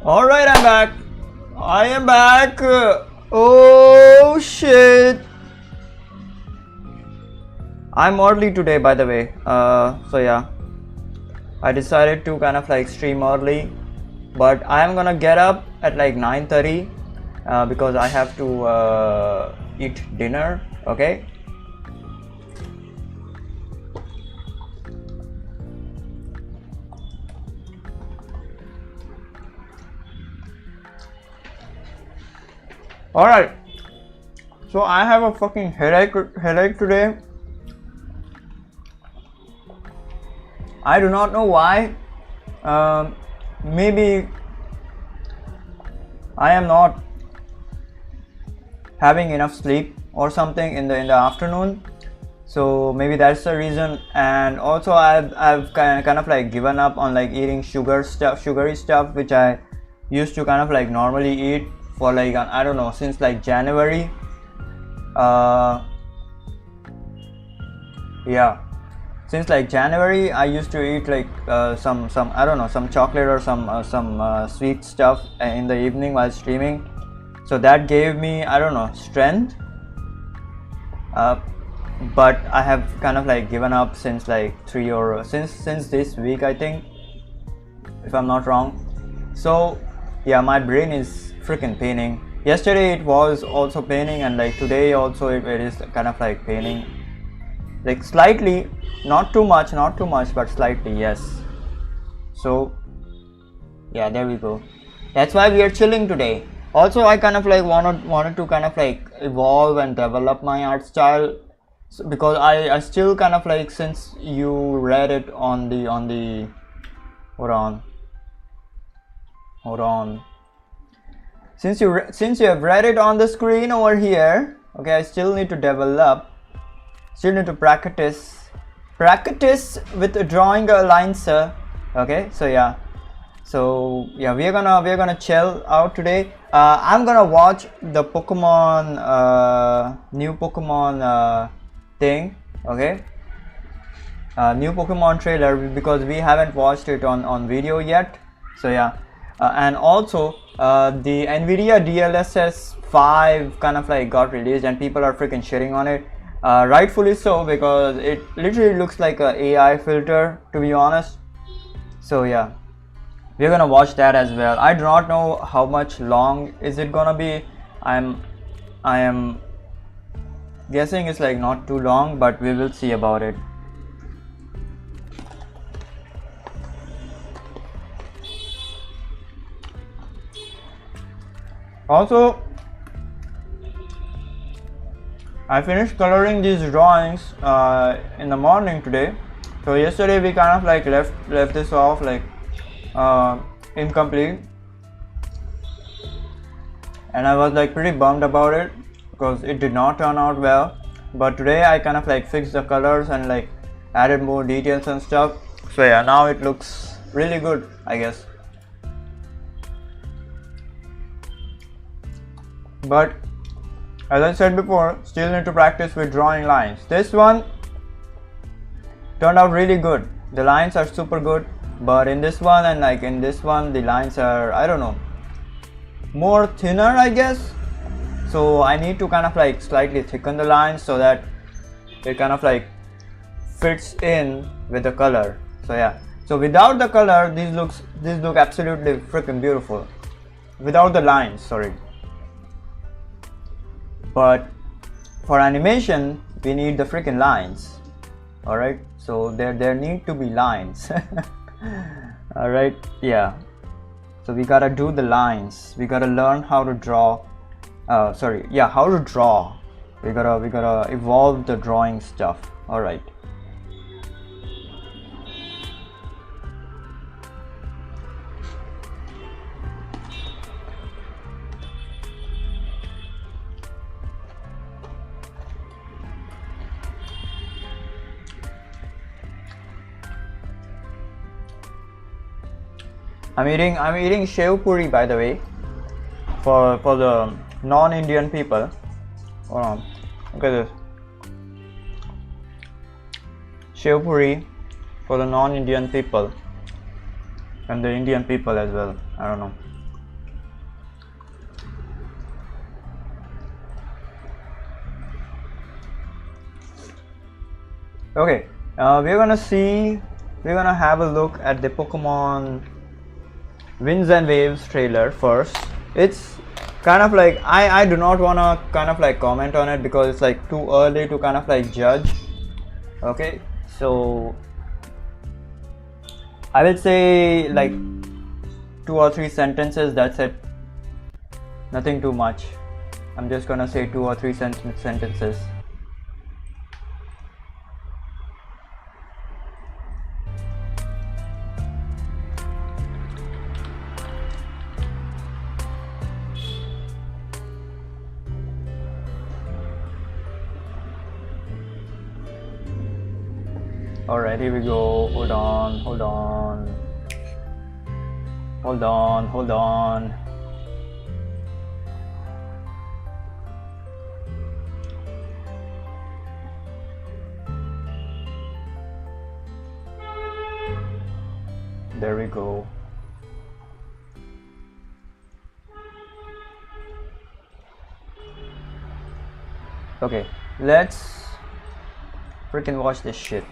Alright, I'm back. I am back. Oh shit. I'm early today, by the way. So yeah, I decided to kind of like stream early, but I am gonna get up at like 9:30 because I have to eat dinner. Okay. Alright, so I have a fucking headache today. I do not know why. Maybe I am not having enough sleep or something in the afternoon. So maybe that's the reason. And also I've kind of like given up on like eating sugary stuff, which I used to kind of like normally eat for like I don't know, since like January. Yeah, since like January I used to eat like some I don't know, some chocolate or some sweet stuff in the evening while streaming. So that gave me, I don't know, strength. But I have kind of like given up since like since this week, I think, if I'm not wrong. So yeah, my brain is freaking paining. Yesterday it was also paining, and like today also it is kind of like paining, like slightly, not too much, but slightly, yes. So yeah, there we go. That's why we are chilling today. Also, I kind of like wanted to kind of like evolve and develop my art style, because I still kind of like, since you read it on the hold on, since you have read it on the screen over here. Okay, I still need to develop, still need to practice with drawing a line, sir. Okay, so yeah, we're gonna chill out today. I'm gonna watch the Pokemon new Pokemon thing. Okay, new Pokemon trailer, because we haven't watched it on video yet. So yeah, and also the Nvidia DLSS 5 kind of like got released, and people are freaking shitting on it, rightfully so, because it literally looks like a AI filter, to be honest. So yeah, we're gonna watch that as well. I do not know how much long is it gonna be. I am guessing it's like not too long, but we will see about it. Also, I finished coloring these drawings in the morning today. So yesterday we kind of like left this off like incomplete, and I was like pretty bummed about it because it did not turn out well. But today I kind of like fixed the colors and like added more details and stuff. So yeah, now it looks really good, I guess. But as I said before, still need to practice with drawing lines. This one turned out really good. The lines are super good, but in this one and like in this one, the lines are, I don't know, more thinner, I guess. So I need to kind of like slightly thicken the lines so that it kind of like fits in with the color. So yeah, so without the color, these look absolutely freaking beautiful. Without the lines, sorry. But for animation, we need the freaking lines. Alright, so there need to be lines. Alright, yeah. So we gotta do the lines. We gotta learn how to draw. How to draw. We gotta evolve the drawing stuff. Alright. I'm eating shev puri, by the way, for the non-Indian people. Hold on, look at this. Shev puri for the non-Indian people and the Indian people as well. I don't know. Okay, we're gonna have a look at the Pokemon Winds and Waves trailer first. It's kind of like, I do not wanna kind of like comment on it because it's like too early to kind of like judge. Okay, so I will say like 2 or 3 sentences, that's it. Nothing too much. I'm just gonna say 2 or 3 sentences. Alright, here we go. Hold on. There we go. Okay, let's freaking watch this shit.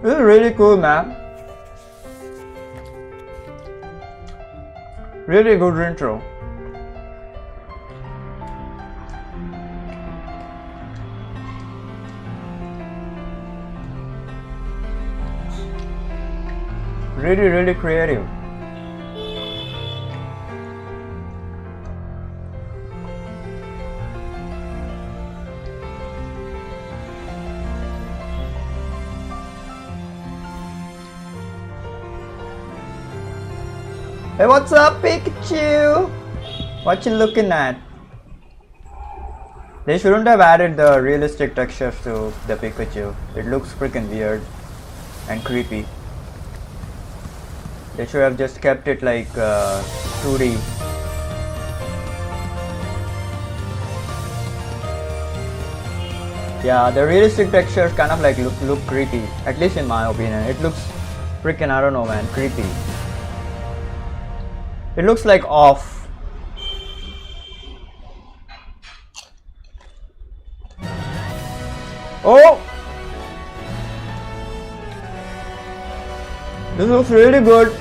This is really cool, man. Really good intro. Really creative. Hey, what's up, Pikachu? What you looking at? They shouldn't have added the realistic textures to the Pikachu. It looks freaking weird and creepy. They should have just kept it like 2D. Yeah, the realistic textures kind of like look creepy. At least in my opinion. It looks freaking, I don't know, man, creepy. It looks like off. Oh! This looks really good.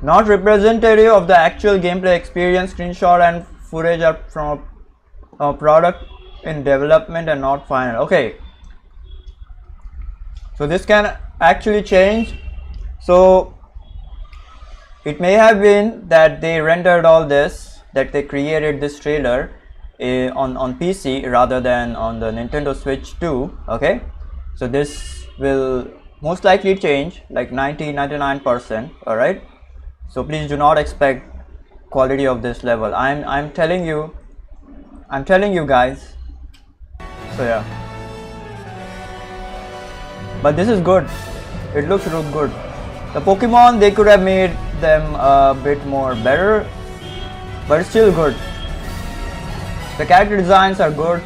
Not representative of the actual gameplay experience. Screenshot and footage are from a product in development and not final. Okay. So this can actually change. So it may have been that they rendered all this, that they created this trailer on PC rather than on the Nintendo Switch 2. Okay, so this will most likely change like 99%. All right, so please do not expect quality of this level. I'm telling you guys. So yeah, but this is good. It looks real good. The Pokemon, they could have made them a bit more better, but it's still good. The character designs are good.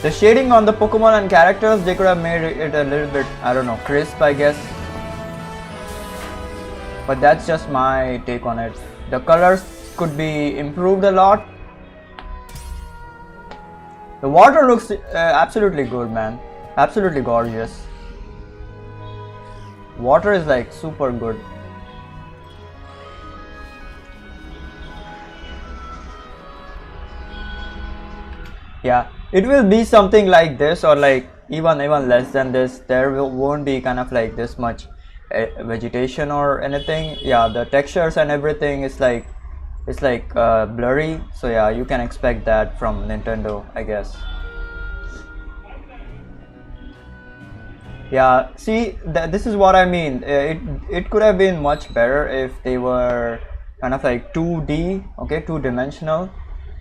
The shading on the Pokemon and characters, they could have made it a little bit, I don't know, crisp, I guess. But that's just my take on it. The colors could be improved a lot. The water looks absolutely good, man. Absolutely gorgeous. Water is like super good. Yeah, it will be something like this or like even less than this. There won't be kind of like this much vegetation or anything. Yeah, the textures and everything is like blurry, so yeah, you can expect that from Nintendo, I guess. Yeah, see, this is what I mean. It could have been much better if they were kind of like 2D, okay, two-dimensional,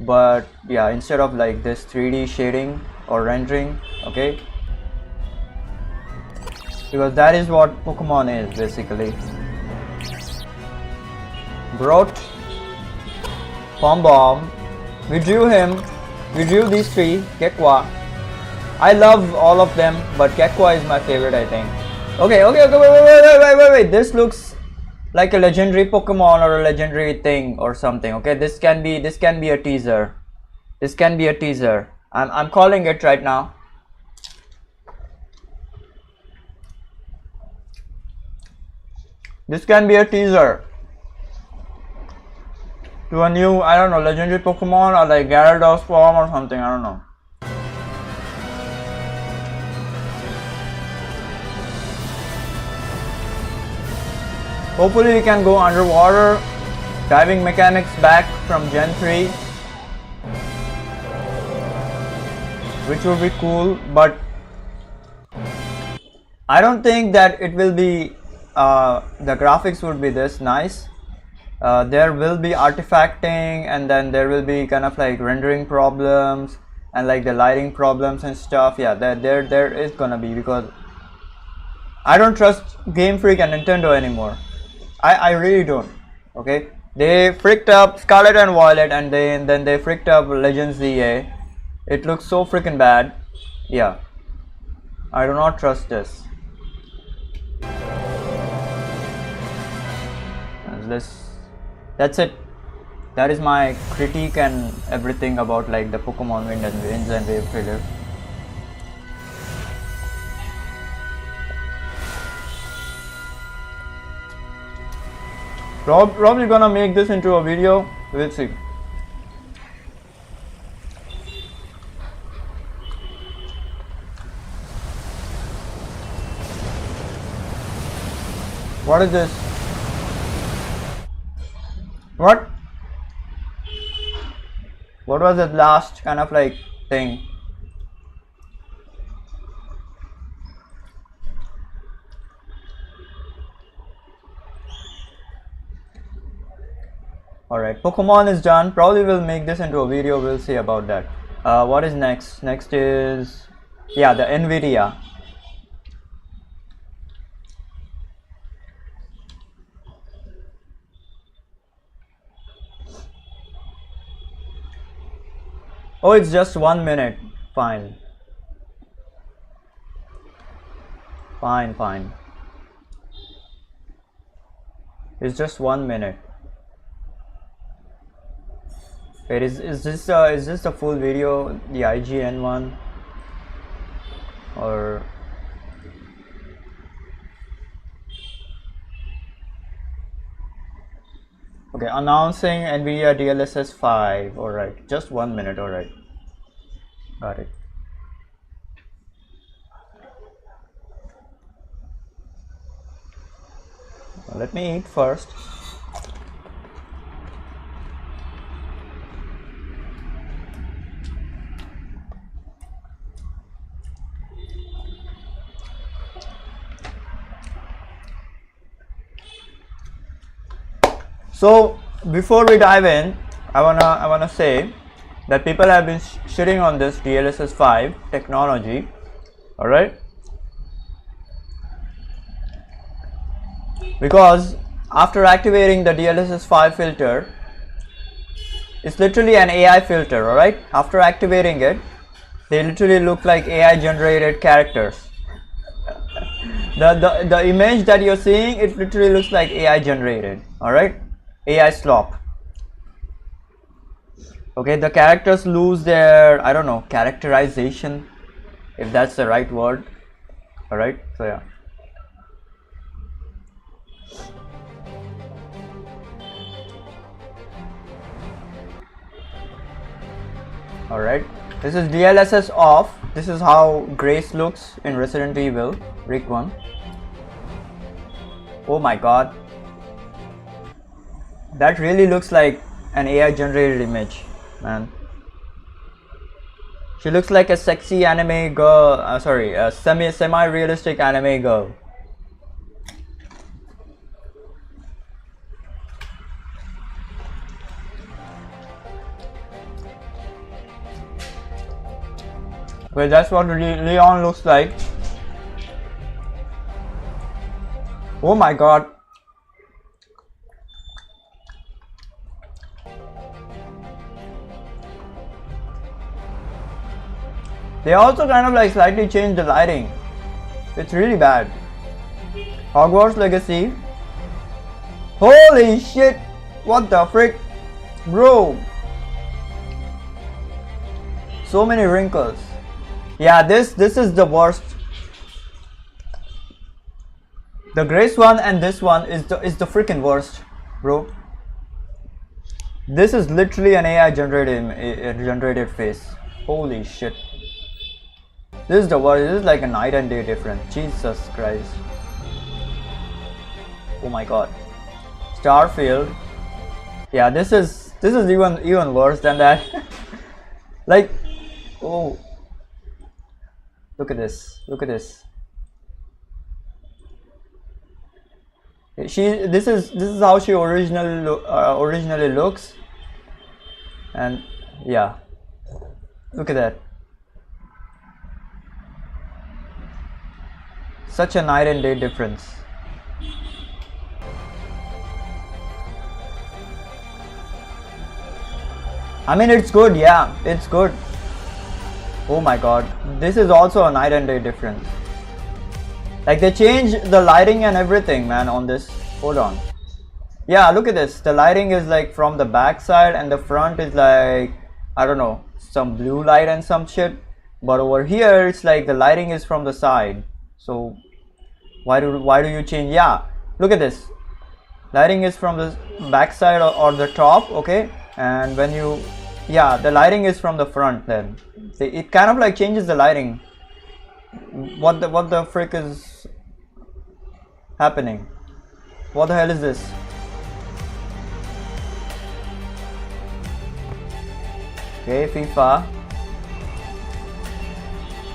but yeah, instead of like this 3D shading or rendering, okay. because that is what Pokemon is basically. Brot, Bomb Bomb. We drew him. We drew these three. Kekwa. I love all of them, but Kekwa is my favorite, I think. Okay. Wait. This looks like a legendary Pokemon or a legendary thing or something. Okay, this can be a teaser. This can be a teaser. I'm calling it right now. This can be a teaser to a new, I don't know, legendary Pokemon or like Gyarados form or something, I don't know. Hopefully we can go underwater, diving mechanics back from Gen 3, which would be cool, but I don't think that it will be, the graphics would be this nice. There will be artifacting, and then there will be kind of like rendering problems and like the lighting problems and stuff. Yeah, there is gonna be, because I don't trust Game Freak and Nintendo anymore. I really don't. Okay, they freaked up Scarlet and Violet, and then they freaked up Legends ZA. It looks so freaking bad. Yeah, I do not trust this. That's it. That is my critique and everything about like the Pokemon Wind and Wave trailer. Probably gonna make this into a video. We'll see. What is this? What was that last kind of like thing? Alright, Pokemon is done. Probably will make this into a video. We'll see about that. What is next? Next is, yeah, the NVIDIA. Oh, it's just 1 minute. Fine. It's just 1 minute. Wait, is this the full video, the IGN one, or okay? Announcing NVIDIA DLSS 5. All right, just 1 minute. All right, got it. Let me eat first. So before we dive in, I wanna say that people have been shitting on this DLSS 5 technology. All right, because after activating the DLSS 5 filter, it's literally an AI filter. All right, after activating it, they literally look like AI generated characters. The image that you're seeing, it literally looks like AI generated. All right, AI slop. Okay, the characters lose their, I don't know, characterization, if that's the right word. All right, so yeah. All right, this is DLSS off. This is how Grace looks in Resident Evil Rick 1. Oh my god, that really looks like an AI generated image, man. She looks like a sexy anime girl, a semi-realistic anime girl. Well, that's what Leon looks like. Oh my god. They also kind of like slightly changed the lighting. It's really bad. Hogwarts Legacy. Holy shit! What the frick? Bro! So many wrinkles. Yeah, this is the worst. The Grace one and this one is the freaking worst, bro. This is literally an AI generated face. Holy shit. This is the worst. This is like a night and day difference. Jesus Christ. Oh my god. Starfield. Yeah, this is even worse than that. Like, oh, look at this. Look at this. This is how she originally looks, and yeah, look at that. Such a night and day difference. I mean, it's good, yeah, it's good. Oh my god, this is also a night and day difference. Like, they changed the lighting and everything, man, on this. Hold on. Yeah, look at this. The lighting is like from the back side, and the front is like, I don't know, some blue light and some shit. But over here, it's like the lighting is from the side. So why do you change? Yeah, look at this. Lighting is from the back side or the top, okay? And when you, yeah, the lighting is from the front. Then it kind of like changes the lighting. What the frick is happening? What the hell is this? Okay, FIFA.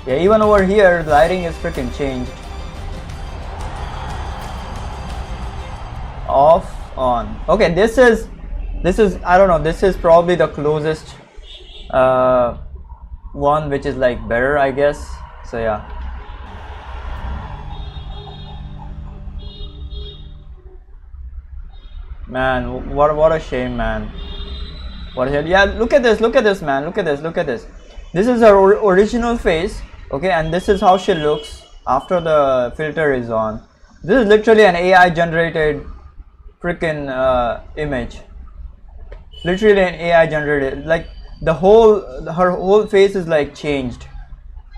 Yeah, even over here, the lighting is freaking changed. Off, on. Okay, this is I don't know. This is probably the closest one, which is like better, I guess. So yeah. Man, what a shame, man. What the hell? Yeah, look at this, man. Look at this. This is her original face, okay, and this is how she looks after the filter is on. This is literally an AI generated freaking image. Literally an AI generated. Like, her whole face is like changed.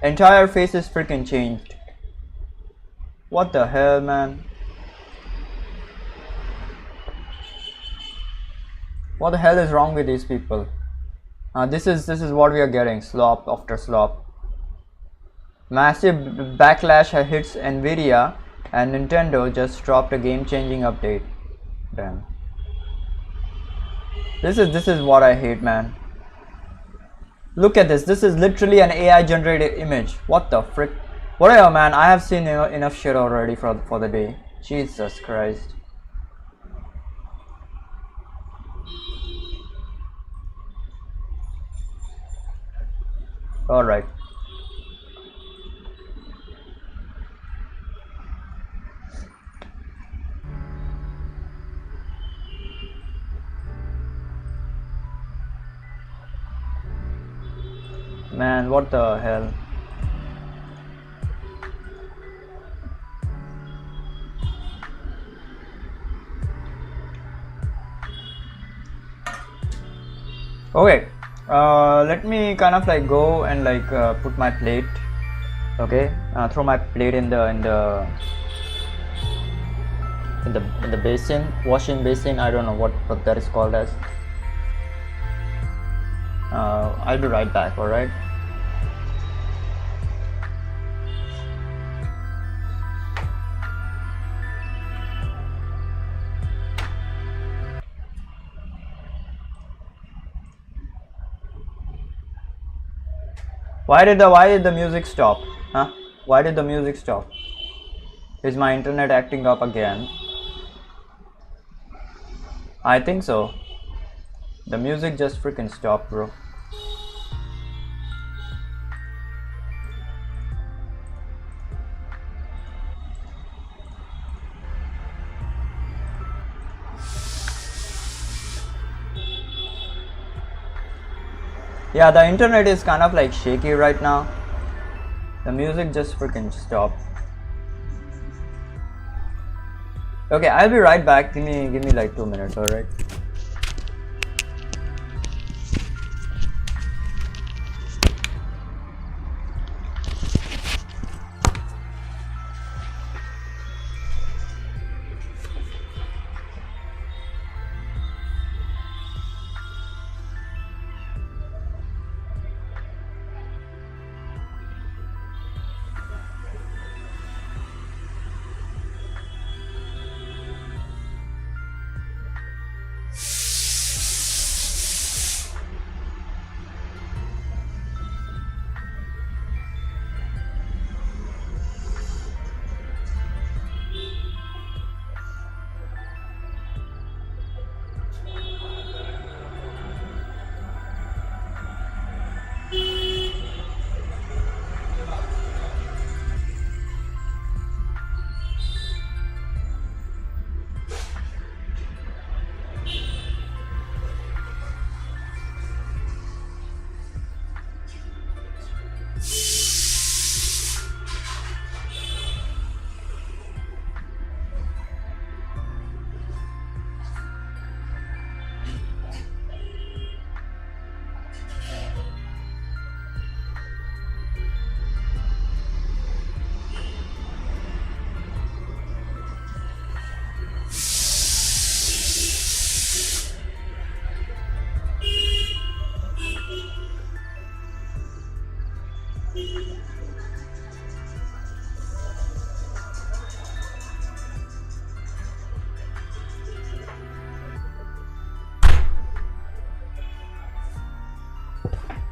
Entire face is freaking changed. What the hell, man? What the hell is wrong with these people? This is what we are getting, slop after slop. Massive backlash hits Nvidia, and Nintendo just dropped a game-changing update. Damn. This is what I hate, man. Look at this. This is literally an AI generated image. What the frick? Whatever, man. I have seen enough shit already for the day. Jesus Christ. All right. Man, what the hell? Okay, let me kind of like go and like put my plate. Okay, throw my plate in the basin, washing basin. I don't know what that is called as. I'll be right back. All right. Why did the music stop? Huh? Why did the music stop? Is my internet acting up again? I think so. The music just freaking stopped, bro. Yeah, the internet is kind of like shaky right now. The music just freaking stopped. Okay, I'll be right back. Give me like 2 minutes, alright?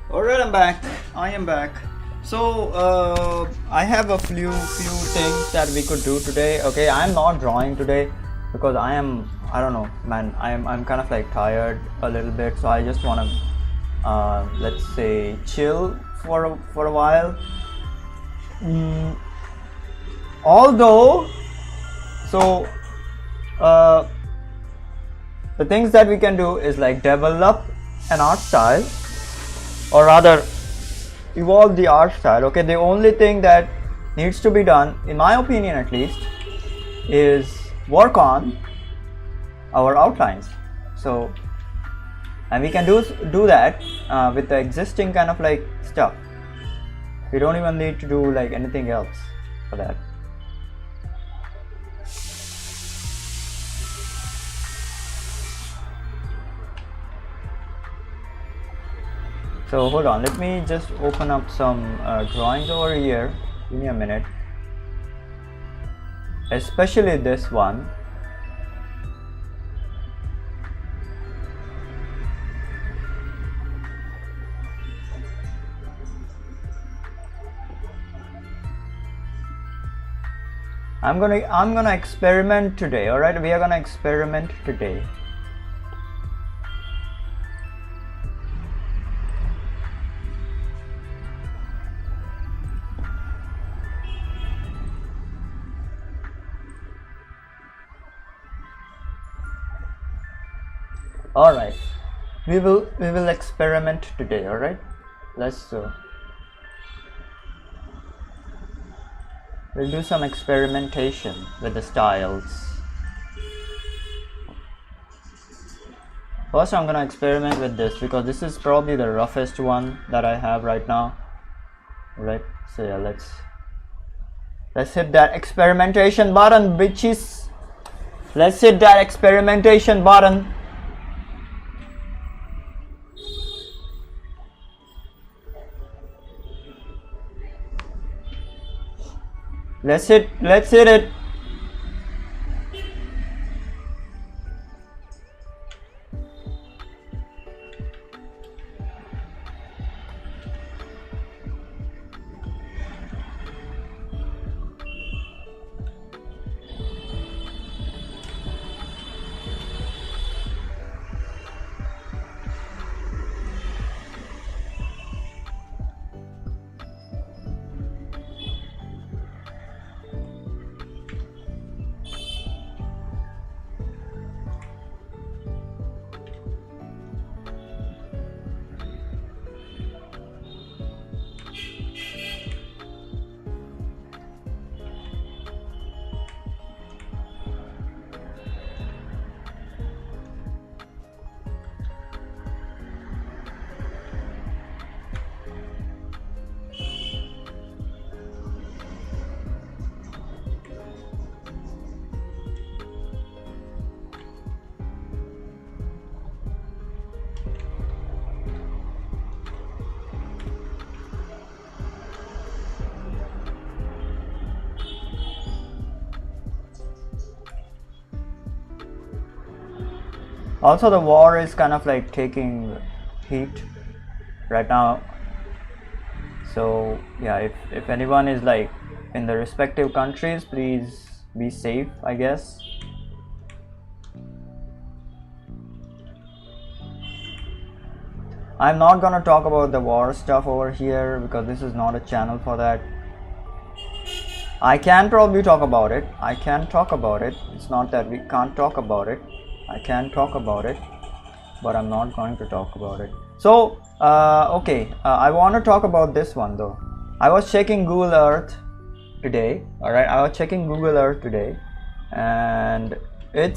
Alright, I'm back. I am back. So I have a few things that we could do today. Okay, I'm not drawing today because I don't know, man. I'm kind of like tired a little bit, so I just want to let's say chill for a while. Although, so the things that we can do is like develop an art style, or rather evolve the art style. Okay, the only thing that needs to be done, in my opinion at least, is work on our outlines. So, and we can do that with the existing kind of like stuff. We don't even need to do like anything else for that. So hold on, let me just open up some drawings over here. Give me a minute. Especially this one. I'm gonna experiment today. All right, we are gonna experiment today. All right, we will experiment today. All right, let's do. We'll do some experimentation with the styles. First, I'm gonna experiment with this because this is probably the roughest one that I have right now. All right, so yeah, let's hit that experimentation button, bitches. Let's hit that experimentation button. Let's hit it. Also, the war is kind of like taking heat right now. So yeah, if anyone is like in the respective countries, please be safe, I guess. I'm not gonna talk about the war stuff over here because this is not a channel for that. I can probably talk about it. I can talk about it. It's not that we can't talk about it. I can talk about it, but I'm not going to talk about it. So okay, I want to talk about this one though. I was checking Google Earth today. All right, I was checking Google Earth today, and I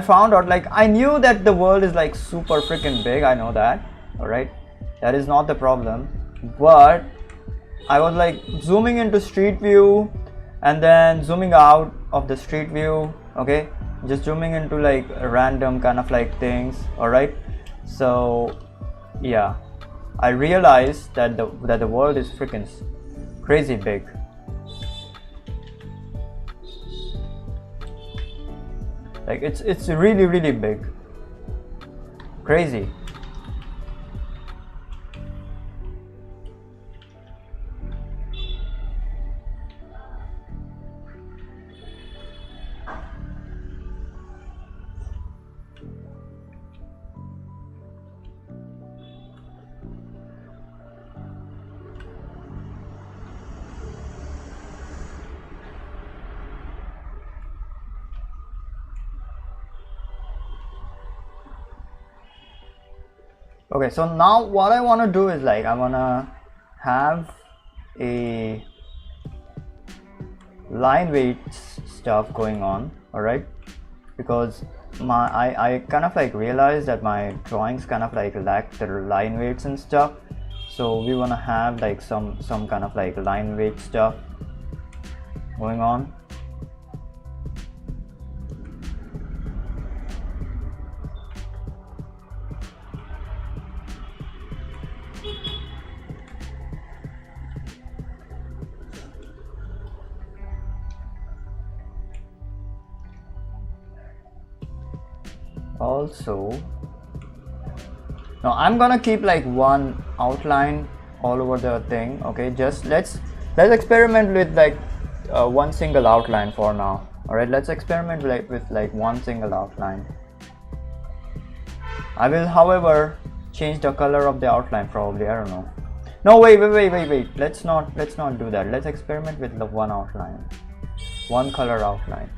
found out, like, I knew that the world is like super freaking big. I know that. All right, that is not the problem, but I was like zooming into street view and then zooming out of the street view. Okay, just zooming into like random kind of like things. All right, so yeah, I realized that the world is freaking crazy big. Like it's really big, crazy. Okay, so now what I want to do is, like, I want to have a line weight stuff going on. All right, because I kind of like realized that my drawings kind of like lack the line weights and stuff, so we want to have like some kind of like line weight stuff going on. Also, now I'm gonna keep like one outline all over the thing. Okay, just let's experiment with like one single outline for now. All right, let's experiment with like one single outline. I will, however, change the color of the outline probably. I don't know. No, wait. Let's not do that. Let's experiment with the one outline, one color outline.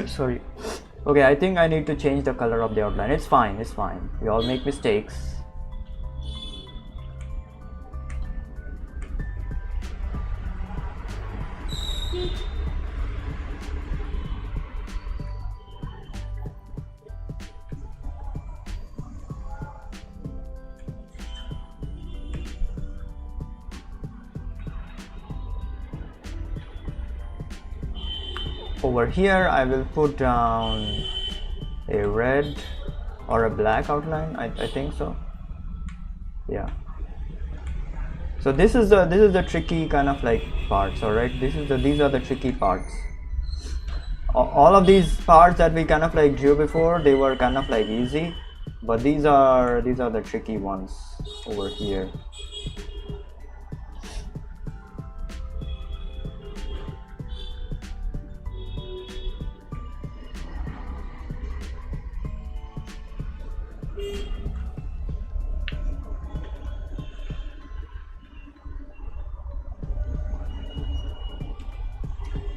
Sorry. Okay, I think I need to change the color of the outline. It's fine. We all make mistakes. Over here I will put down a red or a black outline. I think so. Yeah. So this is the tricky kind of like parts. All right, these are the tricky parts. All of these parts that we kind of like drew before, they were kind of like easy, but these are the tricky ones over here.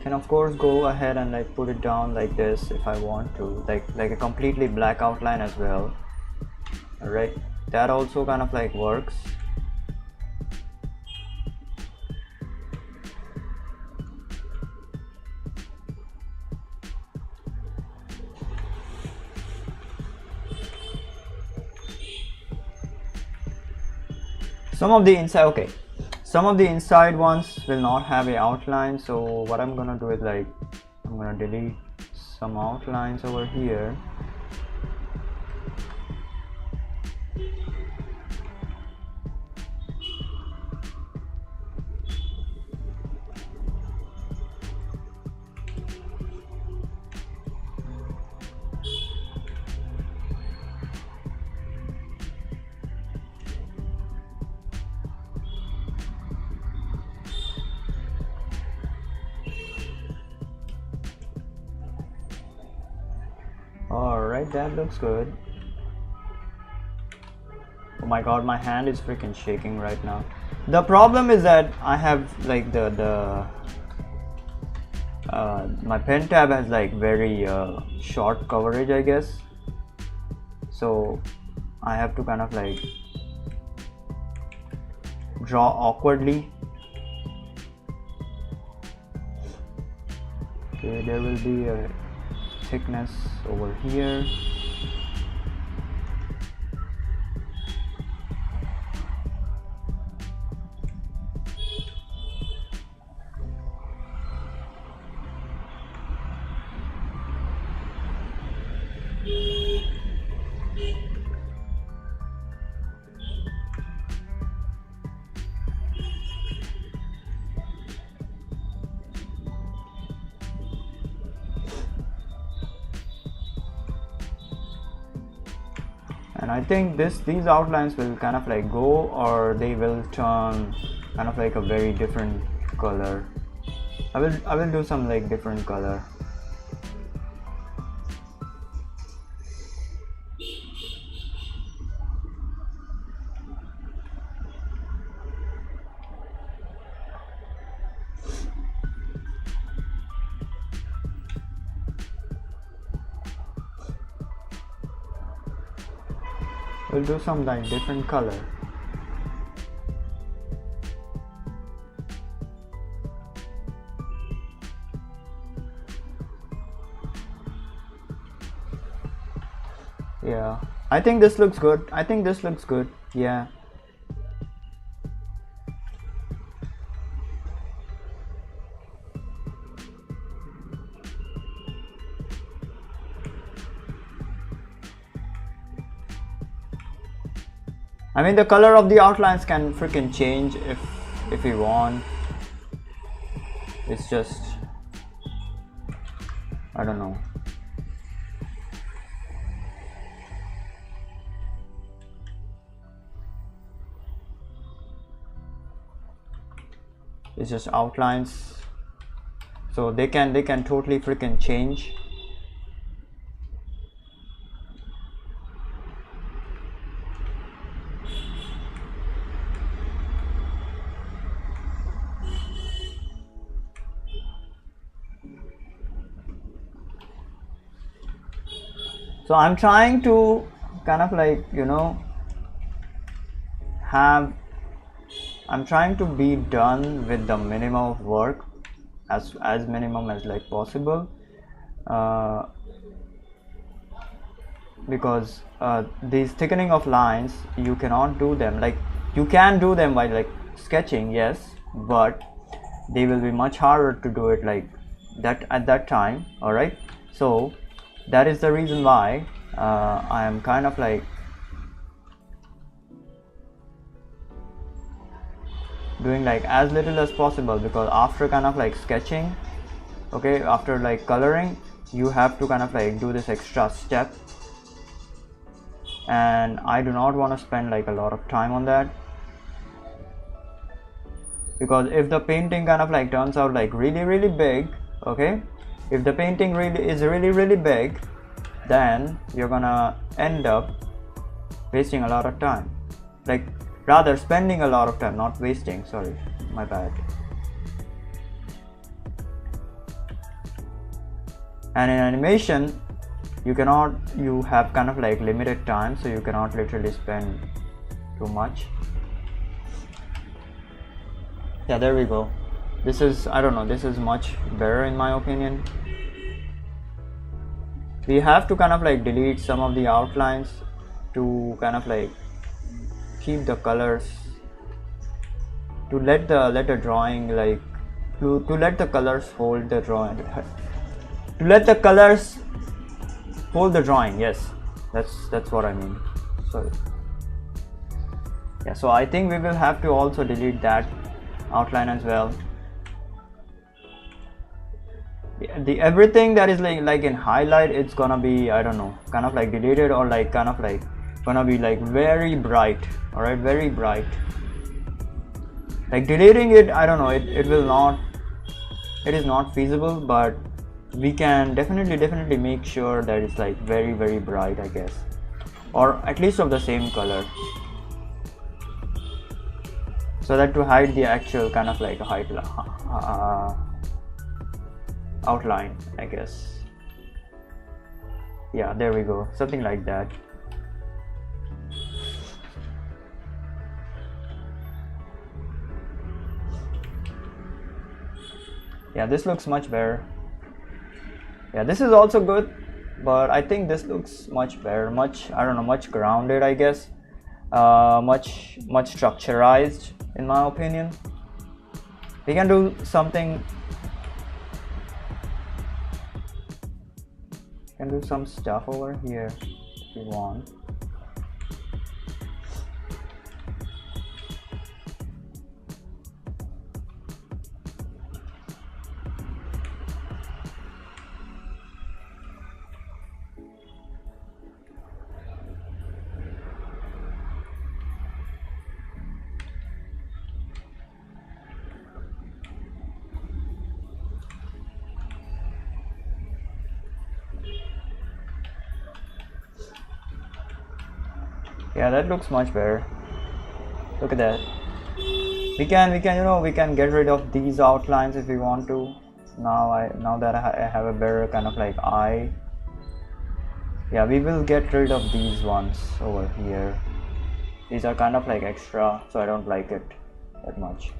Can of course go ahead and like put it down like this if I want to, like a completely black outline as well. All right, that also kind of like works. Some of the inside, okay, some of the inside ones will not have a outline, so what I'm gonna do is like I'm gonna delete some outlines over here. Alright, that looks good. Oh my god, my hand is freaking shaking right now. The problem is that I have like my pen tab has like very short coverage, I guess. So I have to kind of like draw awkwardly. Okay, there will be a thickness over here. And I think these outlines will kind of like go, or they will turn kind of like a very different color. I will do some like different color. We'll do some like different color. Yeah, I think this looks good. I think this looks good. Yeah. I mean, the color of the outlines can freaking change if we want. It's just, I don't know. It's just outlines, so they can totally freaking change. So I'm trying to kind of like, you know, I'm trying to be done with the minimum of work, as minimum as like possible, because these thickening of lines, you cannot do them, like you can do them by like sketching, yes, but they will be much harder to do it like that at that time. All right, so that is the reason why I am kind of like doing like as little as possible, because after kind of like sketching, okay, after like coloring, you have to kind of like do this extra step, and I do not want to spend like a lot of time on that, because if the painting kind of like turns out like really big, okay, if the painting really is really big, then you're gonna end up wasting a lot of time, like rather spending a lot of time, not wasting, sorry, my bad. And in animation, you have kind of like limited time, so you cannot literally spend too much. Yeah, there we go. This is, I don't know, this is much better in my opinion. We have to kind of like delete some of the outlines to kind of like keep the colors, to let the drawing like to let the colors hold the drawing, to let the colors hold the drawing. Yes, that's what I mean. Sorry. Yeah, so I think we will have to also delete that outline as well. The everything that is like in highlight, it's gonna be, I don't know, kind of like deleted, or like kind of like gonna be like very bright. All right, very bright. Like deleting it, I don't know, it is not feasible, but we can definitely make sure that it's like very bright, I guess, or at least of the same color, so that to hide the actual kind of like outline, I guess. Yeah, there we go, something like that. Yeah, this looks much better. Yeah, this is also good, but I think this looks much better, much, I don't know, much grounded, I guess, much structurized in my opinion. We can do something, can do some stuff over here if you want. Yeah, that looks much better. Look at that. We can you know, we can get rid of these outlines if we want to. Now that I have a better kind of like eye. Yeah, we will get rid of these ones over here. These are kind of like extra, so I don't like it that much.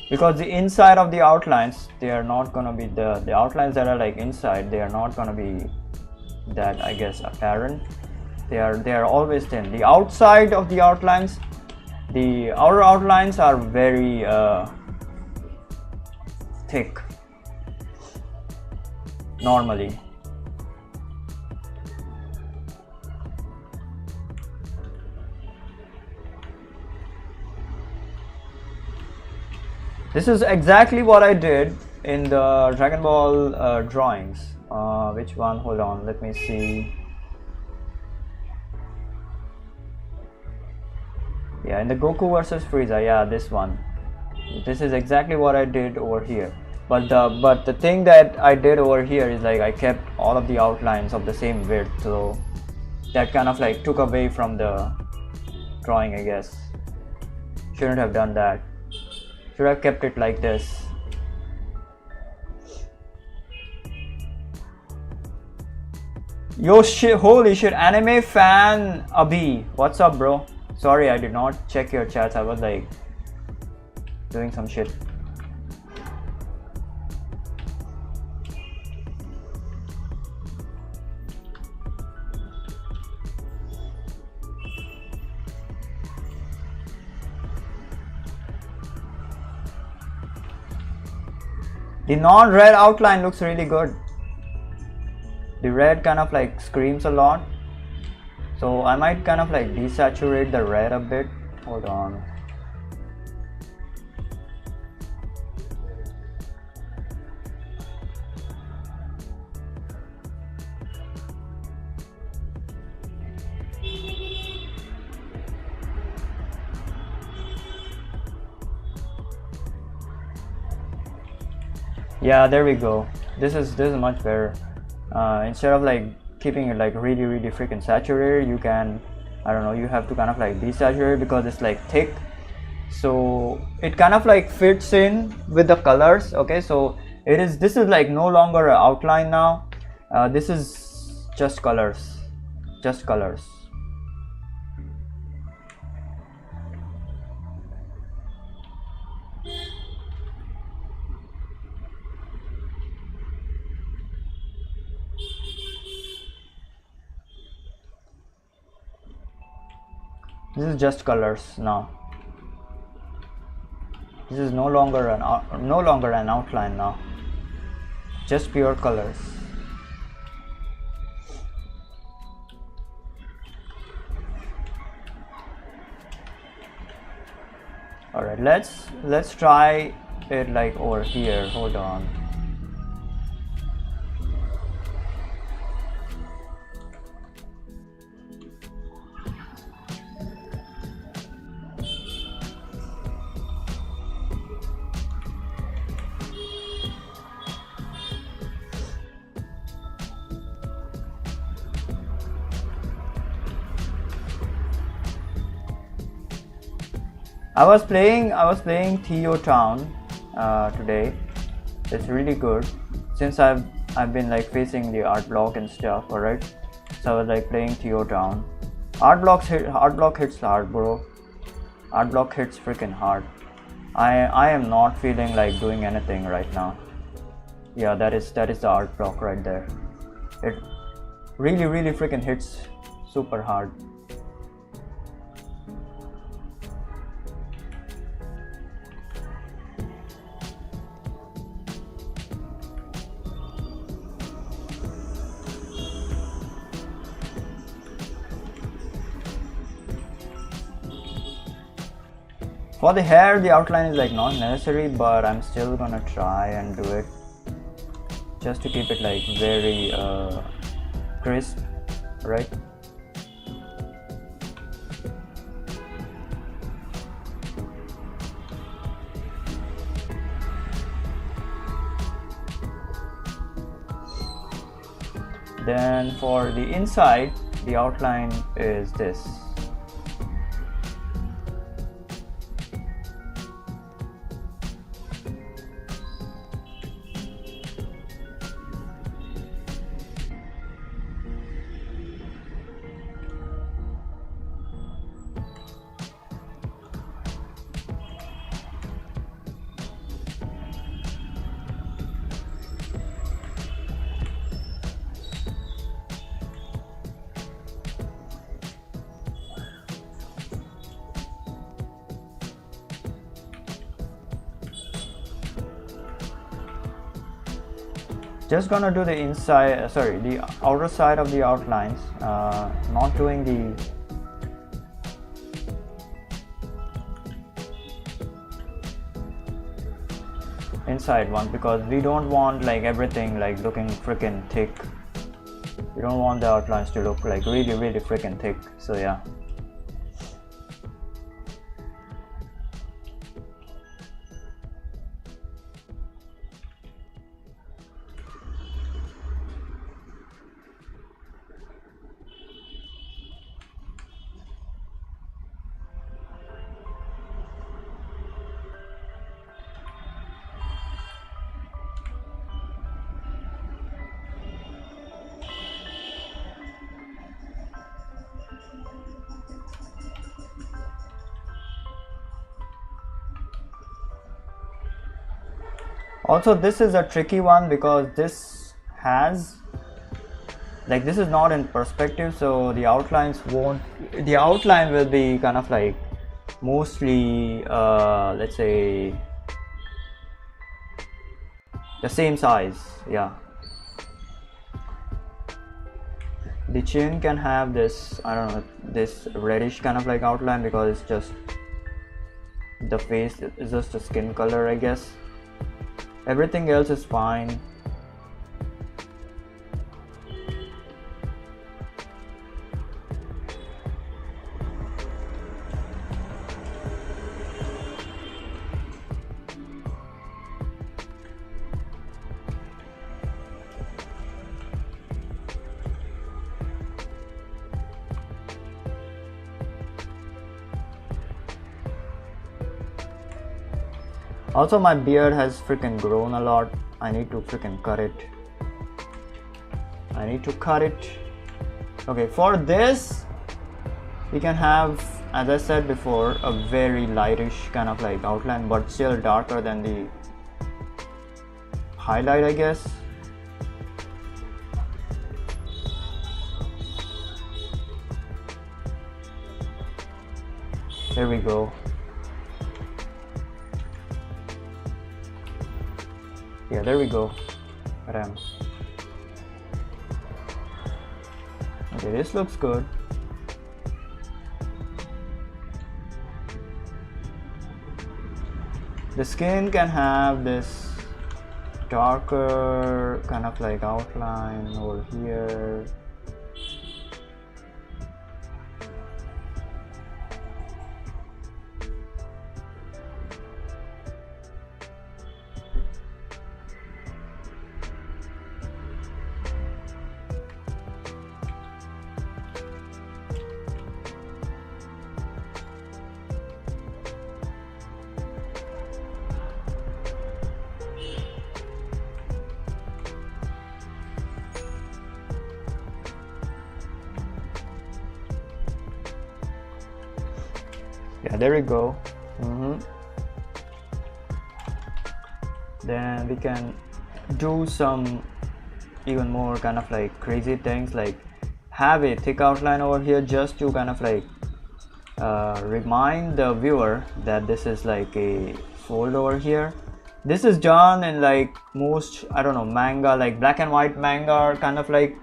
Because the inside of the outlines, they are not gonna be the outlines that are like inside, they are not gonna be that, I guess, apparent. They are always thin. The outside of the outlines, the outer outlines are very thick normally. This is exactly what I did in the Dragon Ball drawings. Which one? Hold on, let me see. Yeah, in the Goku versus Frieza, yeah, this one. This is exactly what I did over here. But the thing that I did over here is like I kept all of the outlines of the same width, so that kind of like took away from the drawing, I guess. Shouldn't have done that. Should have kept it like this. Yo shit, holy shit, anime fan Abhi, what's up bro? Sorry, I did not check your chats. I was like doing some shit. The non-red outline looks really good. The red kind of like screams a lot. So I might kind of like desaturate the red a bit. Hold on. Yeah, there we go. This is much better. Instead of like keeping it like really freaking saturated, you can, I don't know, you have to kind of like desaturate because it's like thick, so it kind of like fits in with the colors. Okay, so this is like no longer an outline now. This is just colors, just colors. This is just colors now. This is no longer an outline now. Just pure colors. All right, let's try it like over here. Hold on. I was playing Theo Town today. It's really good since I've been like facing the art block and stuff. Alright, so I was like playing Theo Town. Art block hits hard, bro. Art block hits freaking hard. I am not feeling like doing anything right now. Yeah, that is the art block right there. It really freaking hits super hard. For the hair, the outline is like not necessary, but I'm still gonna try and do it just to keep it like very crisp, right? Then for the inside, the outline is this. Just gonna do the inside, the outer side of the outlines, not doing the inside one because we don't want like everything like looking freaking thick. We don't want the outlines to look like really freaking thick. So yeah. Also, this is a tricky one because this has like this is not in perspective, so the outline will be kind of like mostly let's say the same size. Yeah, the chin can have this, I don't know, this reddish kind of like outline because it's just the face is just a skin color, I guess. Everything else is fine. Also, my beard has freaking grown a lot. I need to freaking cut it. Okay, for this, we can have, as I said before, a very lightish kind of like outline, but still darker than the highlight, I guess. There we go. Yeah, there we go. Ram. Okay, this looks good. The skin can have this darker kind of like outline over here. Yeah, there we go. Then we can do some even more kind of like crazy things, like have a thick outline over here just to kind of like remind the viewer that this is like a fold over here. This is done in like most, I don't know, manga, like black and white manga, or kind of like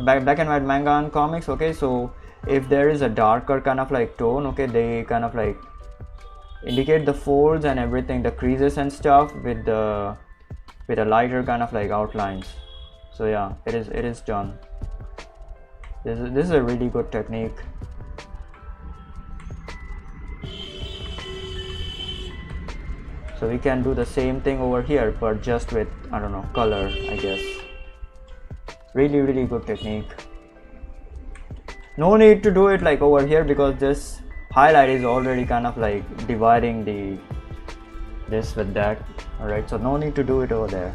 black and white manga and comics. Okay, so if there is a darker kind of like tone, okay, they kind of like indicate the folds and everything, the creases and stuff with a lighter kind of like outlines. So yeah, it is done. This is a really good technique. So we can do the same thing over here, but just with, I don't know, color, I guess. Really good technique. No need to do it like over here, because this highlight is already kind of like dividing this with that. Alright, so no need to do it over there.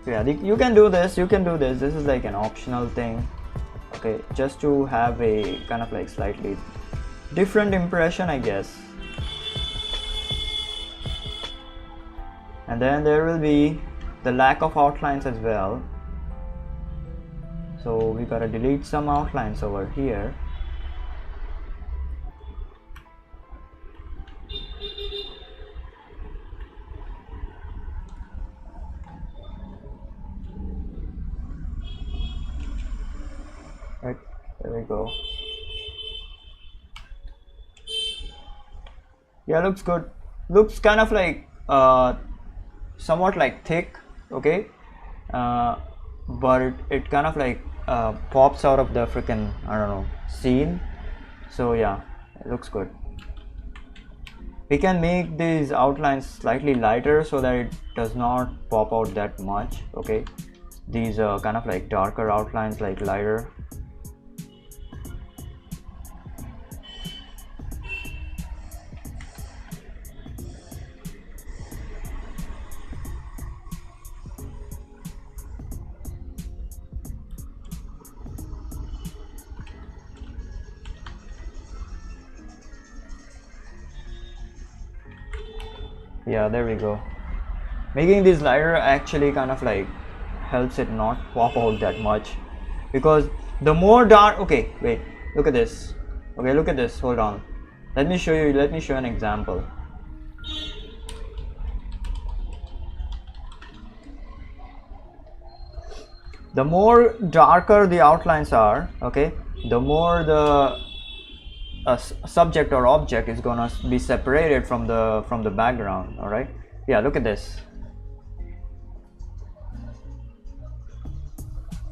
Yeah, you can do this, this is like an optional thing, okay, just to have a kind of like slightly different impression, I guess. And then there will be the lack of outlines as well, so we gotta delete some outlines over here. Right, there we go. Yeah, looks good. Looks kind of like somewhat like thick, okay, but it kind of like pops out of the freaking, I don't know, scene. So yeah, it looks good. We can make these outlines slightly lighter so that it does not pop out that much, okay. These kind of like darker outlines, like lighter. Yeah, there we go. Making this lighter actually kind of like helps it not pop out that much, because the more dark, okay, wait, look at this, okay, look at this, hold on, let me show you an example. The more darker the outlines are, okay, the more the subject or object is gonna be separated from the background. All right, yeah, look at this.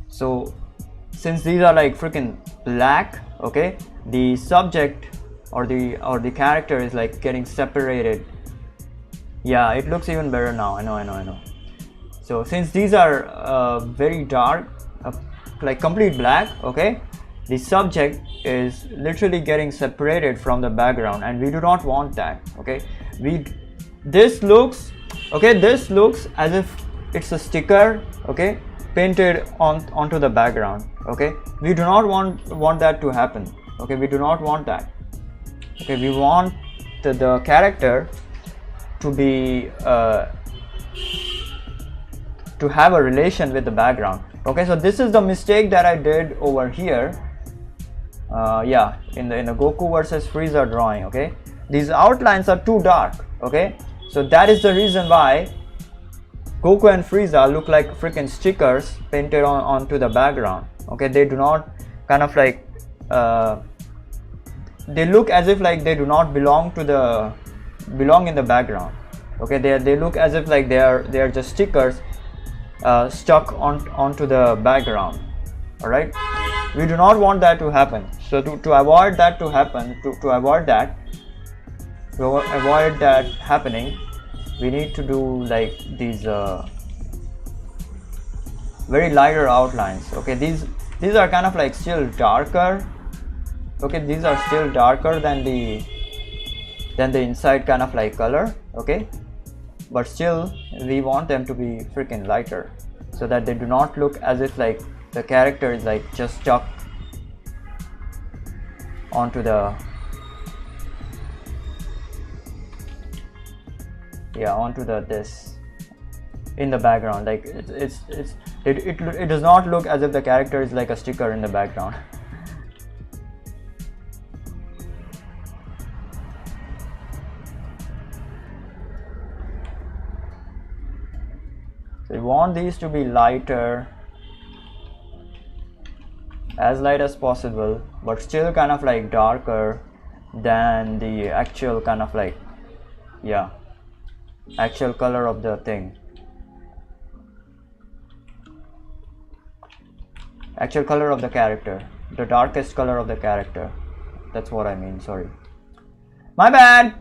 So since these are like freaking black, okay, the subject or the character is like getting separated. Yeah, it looks even better now. I know. So since these are very dark, like complete black, okay, the subject is literally getting separated from the background, and we do not want that, okay. This looks as if it's a sticker, okay, painted onto the background, okay. We do not want that to happen, okay. We do not want that, okay. We want the character to be to have a relation with the background, okay. So this is the mistake that I did over here. Yeah, in the Goku versus Frieza drawing, okay, these outlines are too dark, okay. So that is the reason why Goku and Frieza look like freaking stickers painted onto the background, okay. They do not kind of like they look as if like they do not belong in the background, okay. They look as if like they are just stickers stuck onto the background. All right, we do not want that to happen. So to avoid that to happen, to avoid that happening, we need to do like these very lighter outlines, okay. These are kind of like still darker, okay. These are still darker than the inside kind of like color, okay, but still we want them to be freaking lighter. so that they do not look as if like the character is like just stuck onto the this in the background. Like it does not look as if the character is like a sticker in the background. So we want these to be lighter, as light as possible, but still kind of like darker than the actual kind of like, yeah, actual color of the thing. Actual color of the character, the darkest color of the character. That's what I mean, sorry. My bad!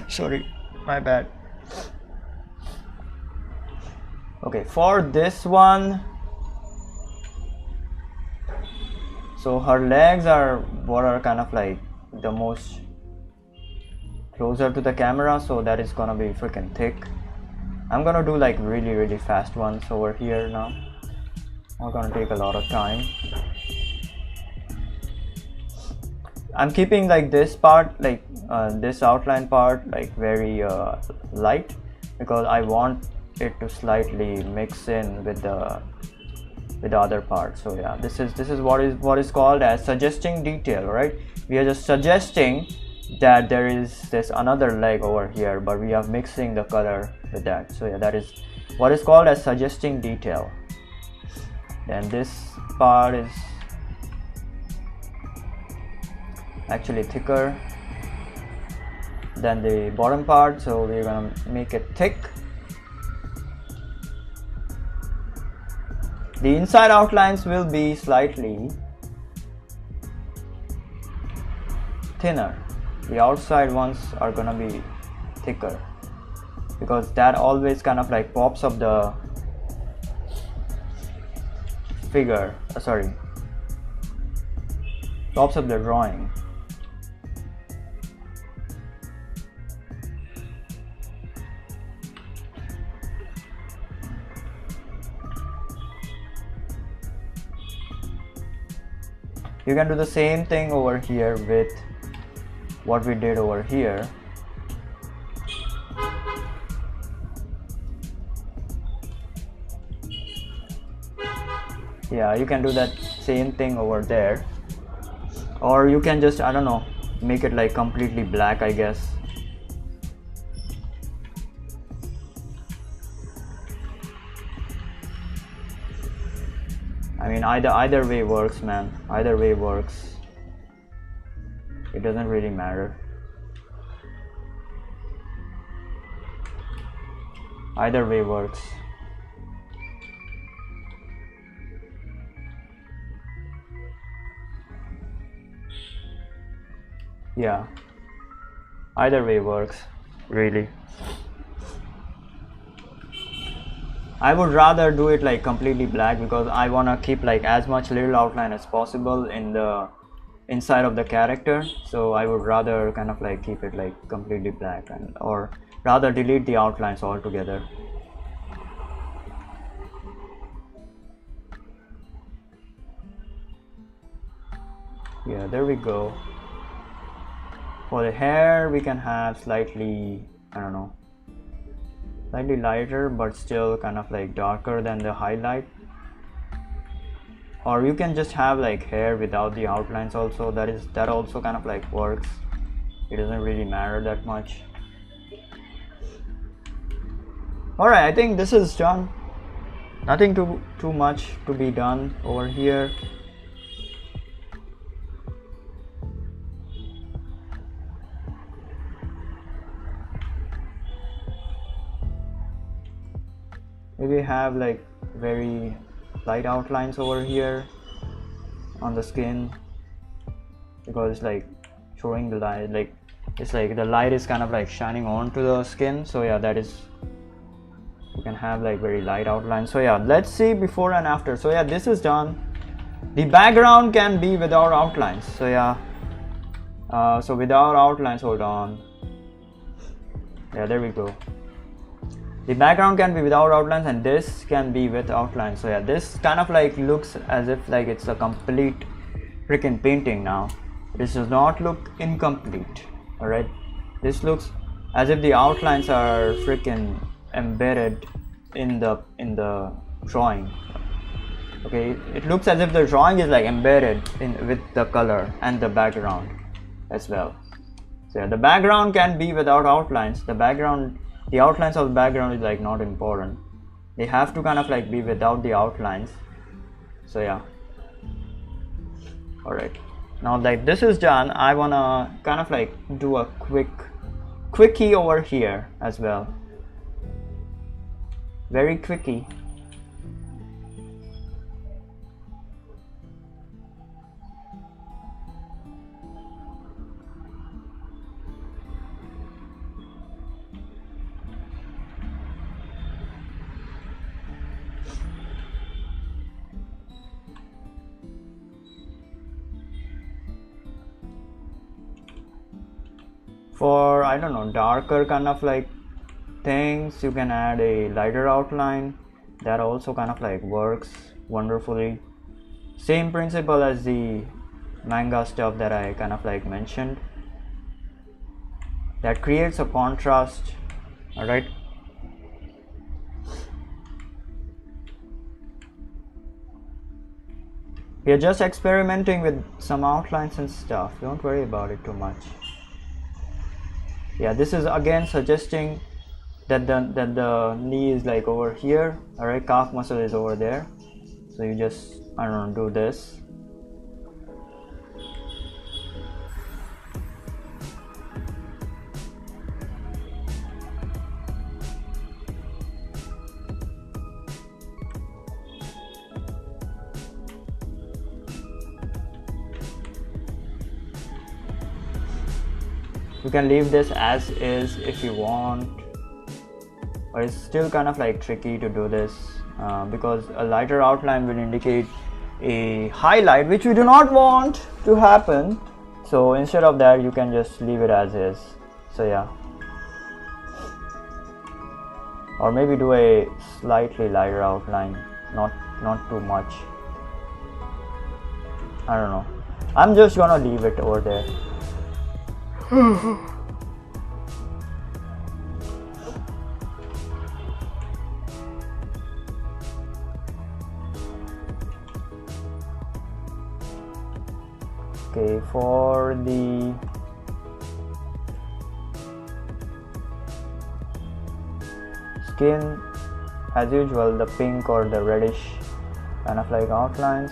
Sorry, my bad. Okay, for this one, so her legs are what are kind of like the most closer to the camera, so that is gonna be freaking thick. I'm gonna do like really fast ones over here now. Not gonna take a lot of time. I'm keeping like this part, like this outline part, like very light, because I want it to slightly mix in with the other part. So yeah, this is what is called as suggesting detail, right? We are just suggesting that there is this another leg over here, but we are mixing the color with that. So yeah, that is what is called as suggesting detail. Then this part is actually thicker than the bottom part, so we're gonna make it thick. The inside outlines will be slightly thinner. The outside ones are gonna be thicker, because that always kind of like pops up the figure, pops up the drawing. You can do the same thing over here with what we did over here. Yeah, you can do that same thing over there, or you can just, I don't know, make it like completely black, I guess. I mean, either way works, man. Either way works. It doesn't really matter. Either way works. Yeah, either way works, really. I would rather do it like completely black, because I want to keep like as much little outline as possible in the inside of the character. So I would rather kind of like keep it like completely black, and or rather delete the outlines altogether. Yeah, there we go. For the hair, we can have slightly, I don't know, slightly lighter, but still kind of like darker than the highlight. Or you can just have like hair without the outlines also. That also kind of like works. It doesn't really matter that much. Alright, I think this is done. Nothing too much to be done over here. Maybe have like very light outlines over here on the skin, because it's like throwing the light, like it's like the light is kind of like shining onto the skin. So yeah, that is, you can have like very light outlines. So yeah, let's see before and after. So yeah, this is done. The background can be without outlines. So yeah, so without outlines, hold on. Yeah, there we go. The background can be without outlines and this can be with outlines. So yeah, this kind of like looks as if like it's a complete freaking painting now. This does not look incomplete. All right, this looks as if the outlines are freaking embedded in the drawing. Okay, it looks as if the drawing is like embedded in with the color and the background as well. So yeah, the background can be without outlines. The outlines of the background is like not important. They have to kind of like be without the outlines. So yeah. All right, now that this is done, I wanna kind of like do a quickie over here as well. Very quickie. For, I don't know, darker kind of like things, you can add a lighter outline. That also kind of like works wonderfully. Same principle as the manga stuff that I kind of like mentioned. That creates a contrast. All right. We are just experimenting with some outlines and stuff. Don't worry about it too much. Yeah, this is again suggesting that the knee is like over here. All right, calf muscle is over there. So you just, I don't know, do this. You can leave this as is if you want, but it's still kind of like tricky to do this because a lighter outline will indicate a highlight, which we do not want to happen. So instead of that, you can just leave it as is. So yeah, or maybe do a slightly lighter outline, not too much. I don't know, I'm just gonna leave it over there. Okay, for the skin, as usual, the pink or the reddish kind of like outlines.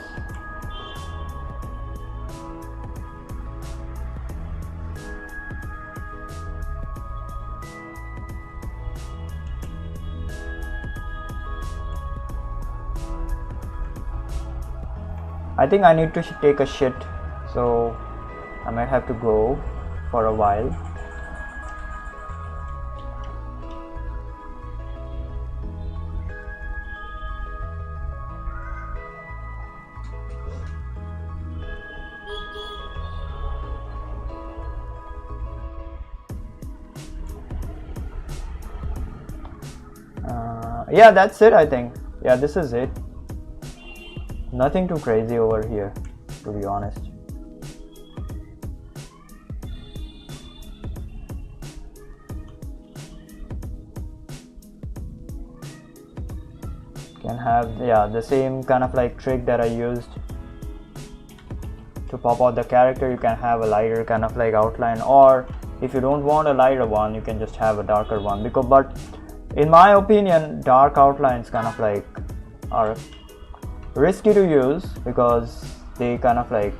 I think I need to take a shit, so I might have to go for a while. Yeah, that's it, I think. Yeah, this is it. Nothing too crazy over here, to be honest. Can have, yeah, the same kind of like trick that I used to pop out the character. You can have a lighter kind of like outline, or if you don't want a lighter one, you can just have a darker one. But in my opinion, dark outlines kind of like are risky to use because they kind of like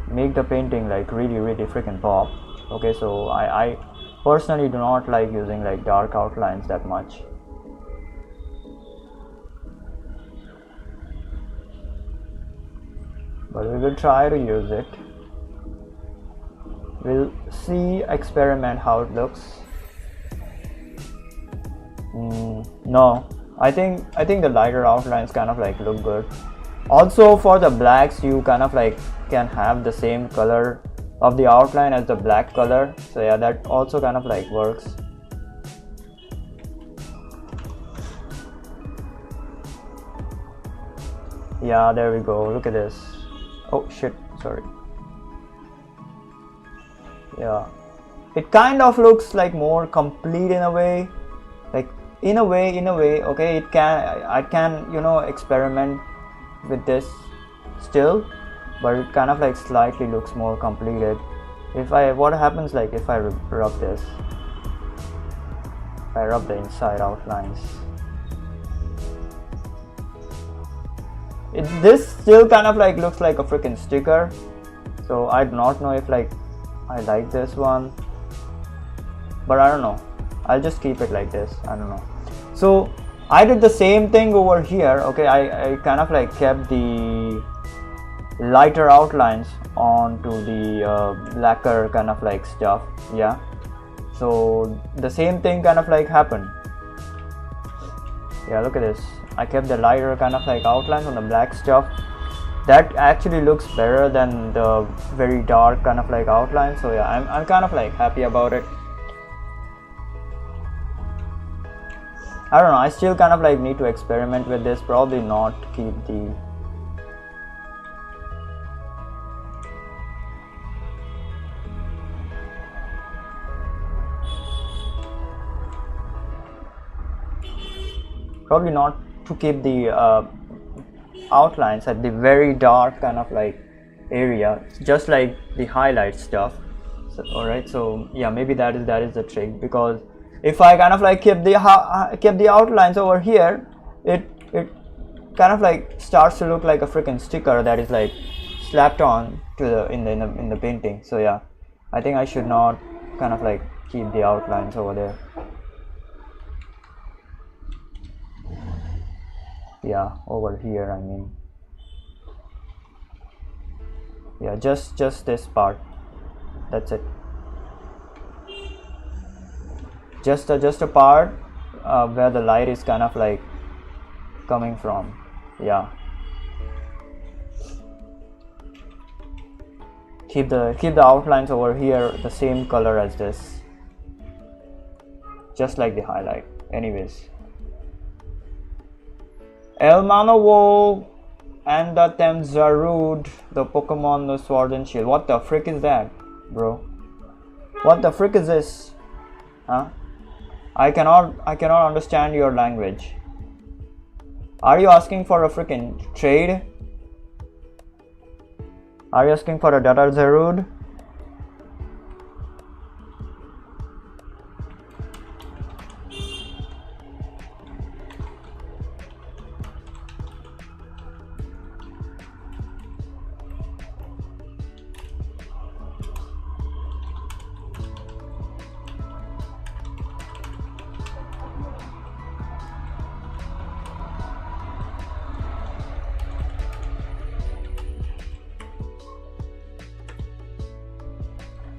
make the painting like really freaking pop. Okay, so I personally do not like using like dark outlines that much. but we will try to use it. We'll see, experiment how it looks. No, I think the lighter outlines kind of like look good. Also for the blacks, you kind of like can have the same color of the outline as the black color, so yeah, that also kind of like works. Yeah, there we go, look at this. Oh shit, sorry. Yeah, it kind of looks like more complete in a way, like in a way, okay, I can, you know, experiment with this still, but it kind of like slightly looks more completed. What happens like if I rub this, if I rub the inside outlines, this still kind of like looks like a freaking sticker, so I do not know if like I like this one, but I don't know, I'll just keep it like this, I don't know. So I did the same thing over here, okay, I kind of like kept the lighter outlines onto the lacquer kind of like stuff, yeah, so the same thing kind of like happened. Yeah, look at this, I kept the lighter kind of like outlines on the black stuff. That actually looks better than the very dark kind of like outline, so yeah, I'm kind of like happy about it. I don't know, I still kind of like need to experiment with this, probably not keep the outlines at the very dark kind of like area, just like the highlight stuff. So, all right, so yeah, maybe that is the trick, because if I kind of like kept the outlines over here, it kind of like starts to look like a freaking sticker that is like slapped on to the in the painting. So yeah, I think I should not kind of like keep the outlines over there. Yeah, over here, I mean, yeah, just this part, that's it, just a part where the light is kind of like coming from. Yeah, keep the outlines over here the same color as this, just like the highlight. Anyways, El Manowo and the Temzarud, the Pokemon, the Sword and Shield. What the frick is that, bro? What the frick is this? Huh? I cannot understand your language. Are you asking for a freaking trade? Are you asking for a Data Zarud?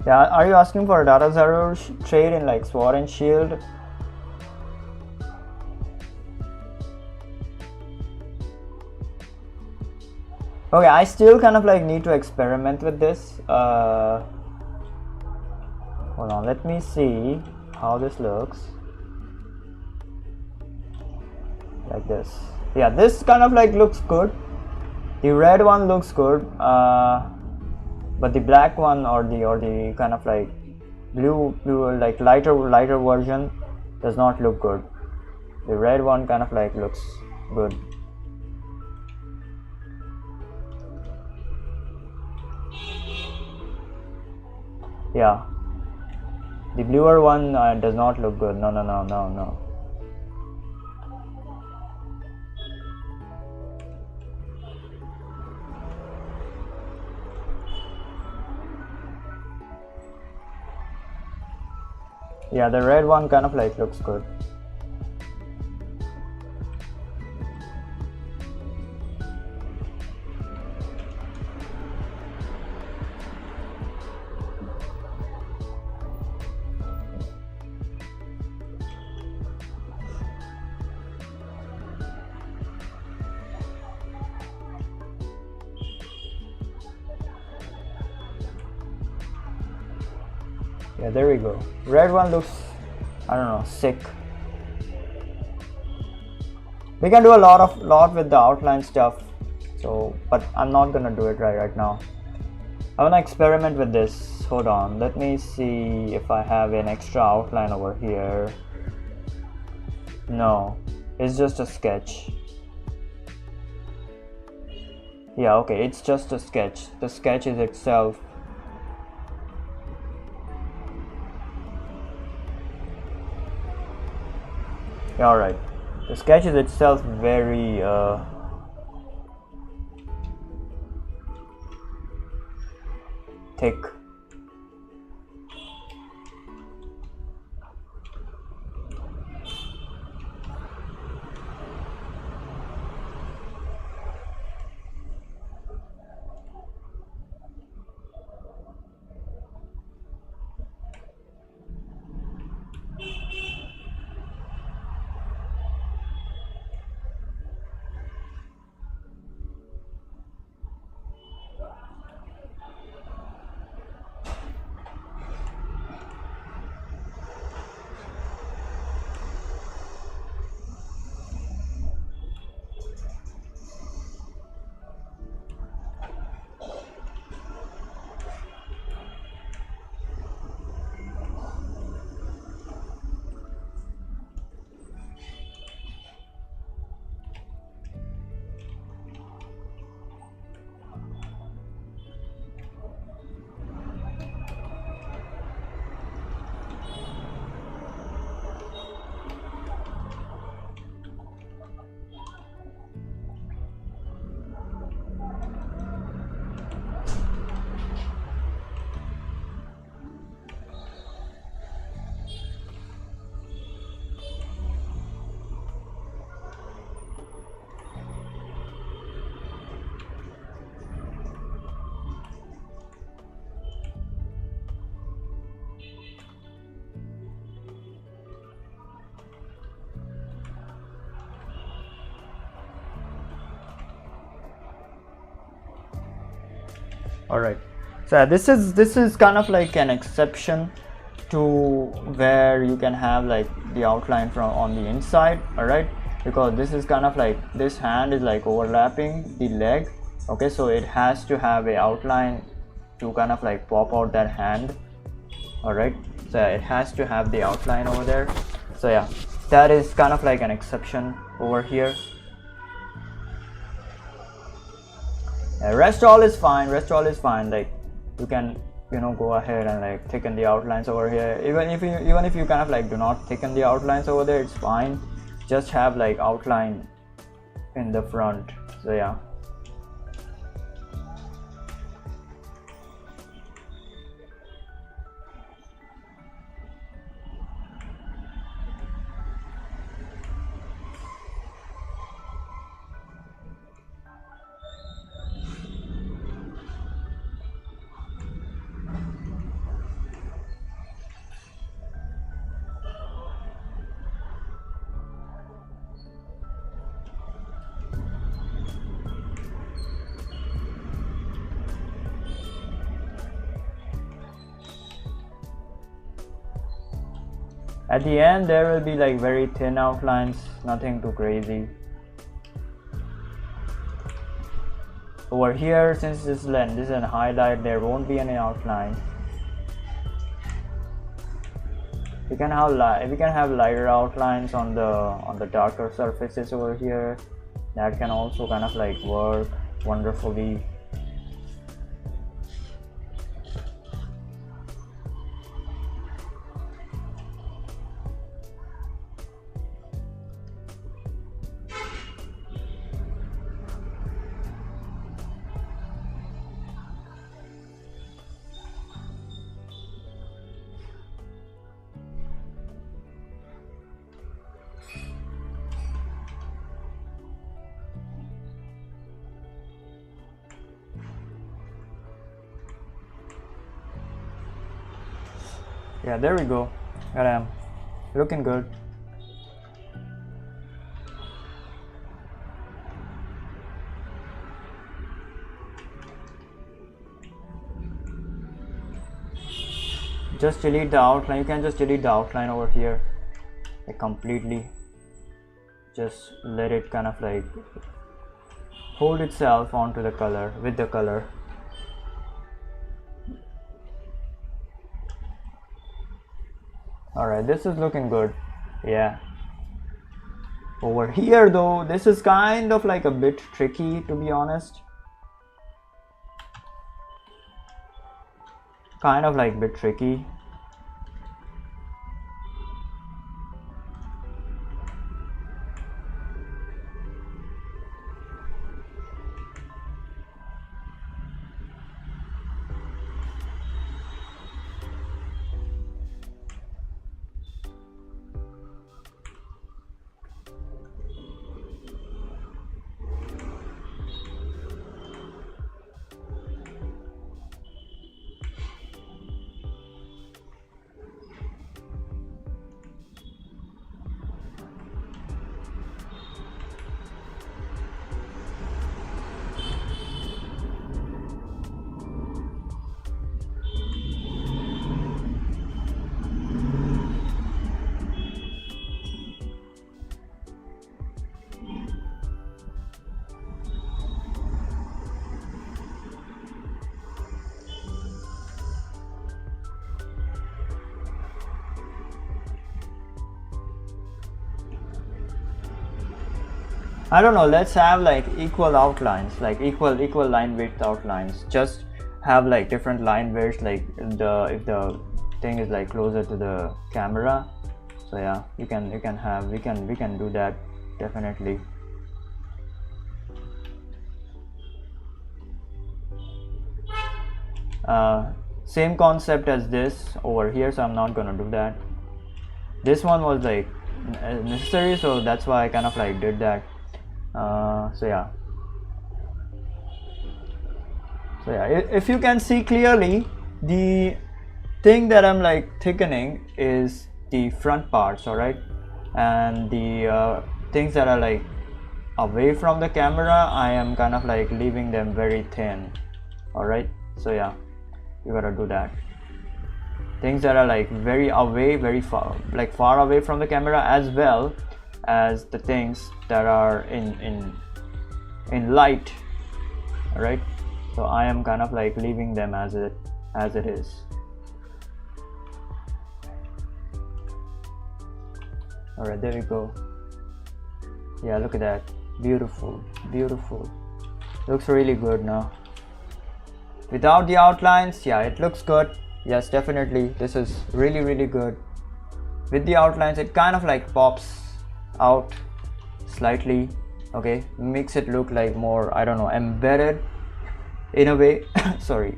Yeah, are you asking for a Data Zero trade in like Sword and Shield? Okay, I still kind of like need to experiment with this. Hold on, let me see how this looks. Like this. Yeah, this kind of like looks good. The red one looks good. But the black one or the kind of like blue like lighter version does not look good. The red one kind of like looks good. Yeah, the bluer one does not look good. No. Yeah, the red one kind of like looks good. Yeah, there we go. Red one looks, I don't know, sick. We can do a lot with the outline stuff. So, but I'm not gonna do it right now. I wanna experiment with this. Hold on, let me see if I have an extra outline over here. No, it's just a sketch. Yeah, okay, it's just a sketch. The sketch is itself. Yeah, alright. The sketch is itself very thick. Alright, so this is kind of like an exception to where you can have like the outline from on the inside. Alright, because this is kind of like, this hand is like overlapping the leg. Okay, so it has to have a outline to kind of like pop out that hand. Alright, so it has to have the outline over there. So yeah, that is kind of like an exception over here. Rest all is fine, like you can, you know, go ahead and like thicken the outlines over here. Even if you kind of like do not thicken the outlines over there, it's fine. Just have like outline in the front. So yeah. At the end there will be like very thin outlines, nothing too crazy. Over here, since this is a highlight, there won't be any outline. We can have lighter outlines on the darker surfaces over here. That can also kind of like work wonderfully. Yeah, there we go. Got him. Looking good. just delete the outline. You can just delete the outline over here, like completely. Just let it kind of like hold itself onto the color with the color. Alright, this is looking good. Yeah. Over here though, this is kind of like a bit tricky, to be honest. Kind of like a bit tricky. I don't know, let's have like equal outlines, like equal line width outlines. Just have like different line widths, like if the thing is like closer to the camera. So yeah, we can do that definitely. Same concept as this over here, so I'm not gonna do that. This one was like necessary, so that's why I kind of like did that. So yeah, if you can see clearly, the thing that I'm like thickening is the front parts, all right, and the things that are like away from the camera, I am kind of like leaving them very thin. All right, so yeah, you gotta do that. Things that are like very away, very far, like far away from the camera, as well as the things that are in light. All right, so I am kind of like leaving them as it is. All right, there we go. Yeah, look at that, beautiful, beautiful. Looks really good now. Without the outlines, yeah, it looks good. Yes, definitely, this is really good. With the outlines, it kind of like pops out slightly. Okay, makes it look like more, I don't know, embedded in a way. Sorry.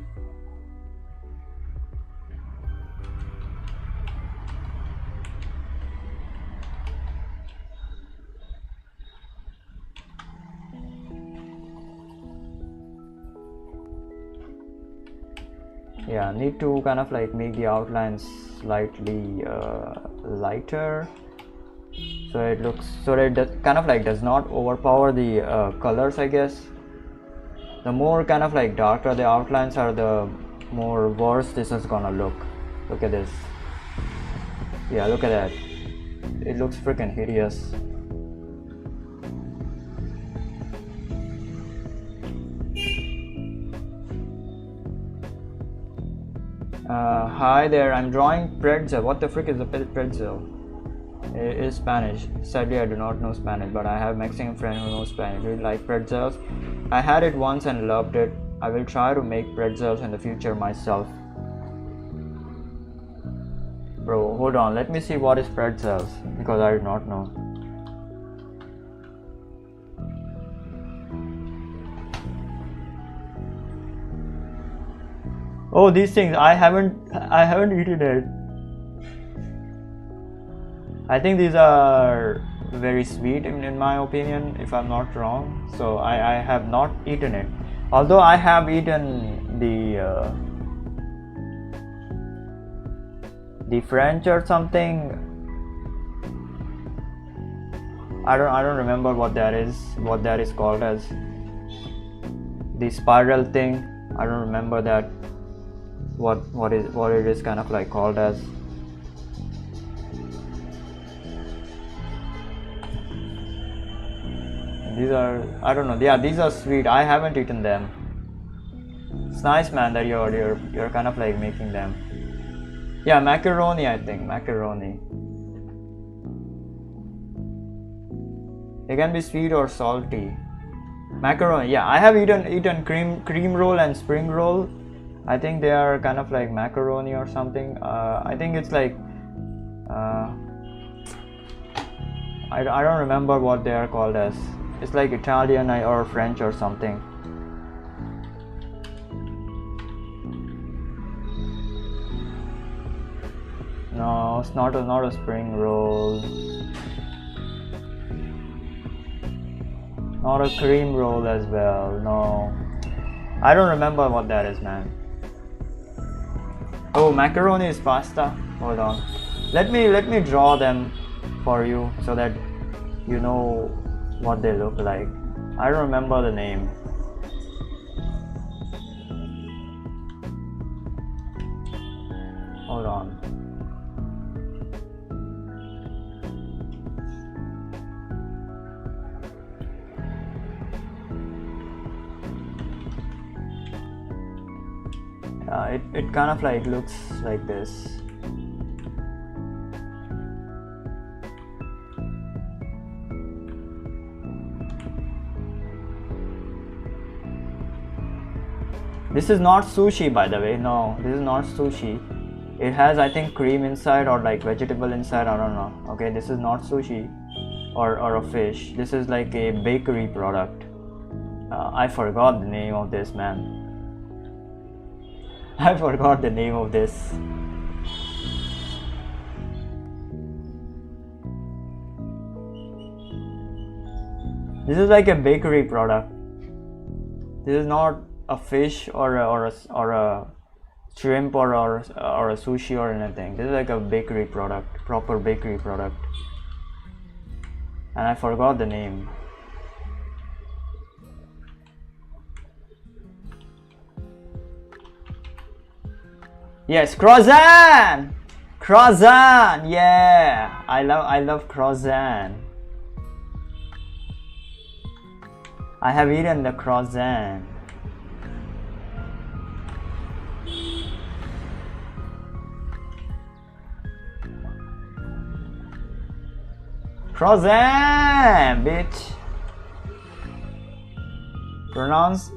Yeah, need to kind of like make the outlines slightly lighter, so it looks, so that it kind of like does not overpower the colors, I guess. The more kind of like darker the outlines are, the more worse this is gonna look. Look at this. Yeah, look at that. It looks freaking hideous. Hi there, I'm drawing pretzel. What the frick is a pretzel? It is Spanish. Sadly, I do not know Spanish, but I have a Mexican friend who knows Spanish. Do you like pretzels? I had it once and loved it. I will try to make pretzels in the future myself. Bro, hold on. Let me see what is pretzels, because I do not know. Oh, these things, I haven't eaten it. I think these are very sweet in my opinion, if I'm not wrong. So I have not eaten it. Although I have eaten the French or something. I don't remember what that is called as. The spiral thing. I don't remember that. what it is kind of like called as. These are, I don't know, yeah, these are sweet. I haven't eaten them. It's nice, man, that you're kind of like making them. Yeah, macaroni, I think, macaroni. They can be sweet or salty. Macaroni, yeah, I have eaten cream roll and spring roll. I think they are kind of like macaroni or something. I think it's like I don't remember what they are called as. It's like Italian or French or something. No, it's not a spring roll. Not a cream roll as well. No, I don't remember what that is, man. Oh, macaroni is pasta. Hold on. Let me draw them for you so that you know what they look like. I don't remember the name. Hold on. It kind of like looks like this. This is not sushi, by the way. No, this is not sushi. It has, I think, cream inside or like vegetable inside. I don't know. Okay, this is not sushi or a fish. This is like a bakery product. I forgot the name of this, man. I forgot the name of this. This is like a bakery product. This is not a fish or a shrimp or a sushi or anything. This is like a bakery product, proper bakery product. And I forgot the name. Yes, croissant! Croissant! Yeah! I love croissant. I have eaten the croissant. Croissant, bitch. Pronounce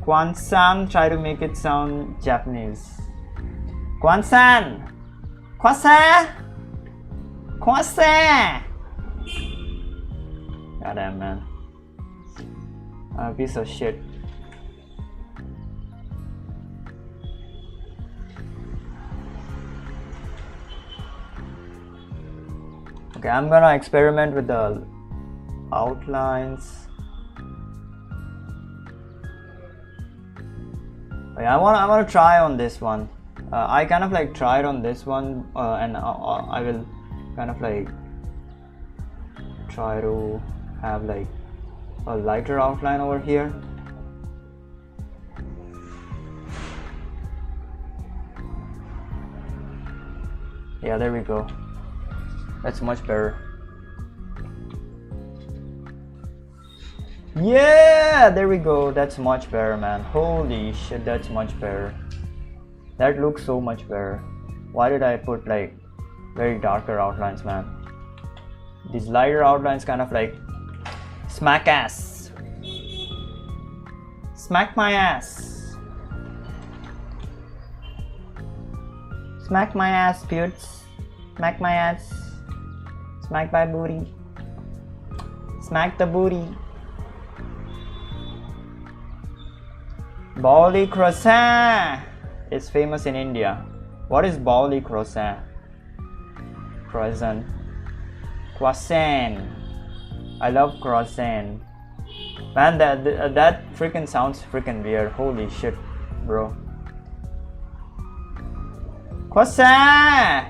croissant. Try to make it sound Japanese. Croissant. Croissant. Croissant. Goddamn, man. A piece of shit. Okay, I'm gonna experiment with the outlines. Okay, I wanna try on this one. I kind of like tried on this one, and I will kind of like try to have like a lighter outline over here. Yeah, there we go. That's much better. Yeah, there we go. That's much better, man. Holy shit, that's much better. That looks so much better. Why did I put like very darker outlines, man? These lighter outlines kind of like smack ass. Smack my ass. Smack my ass, dudes. Smack my ass. Smack my booty. Smack the booty. Bauli croissant is famous in India. What is Bauli croissant? Croissant. Croissant. I love croissant. Man, that freaking sounds freaking weird. Holy shit, bro. Croissant.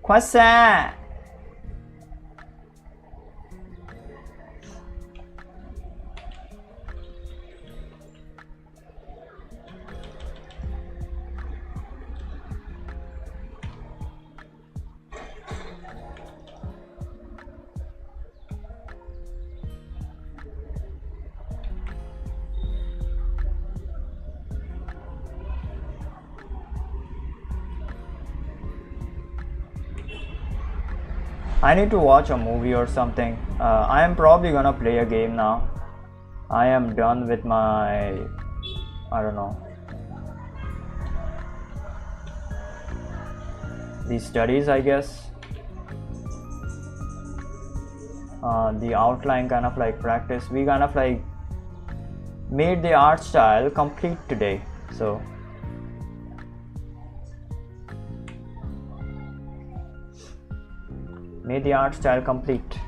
Croissant. I need to watch a movie or something. I am probably gonna play a game now. I am done with my, I don't know, these studies, I guess. The outline kind of like practice. We kind of like made the art style complete today. So made the art style complete.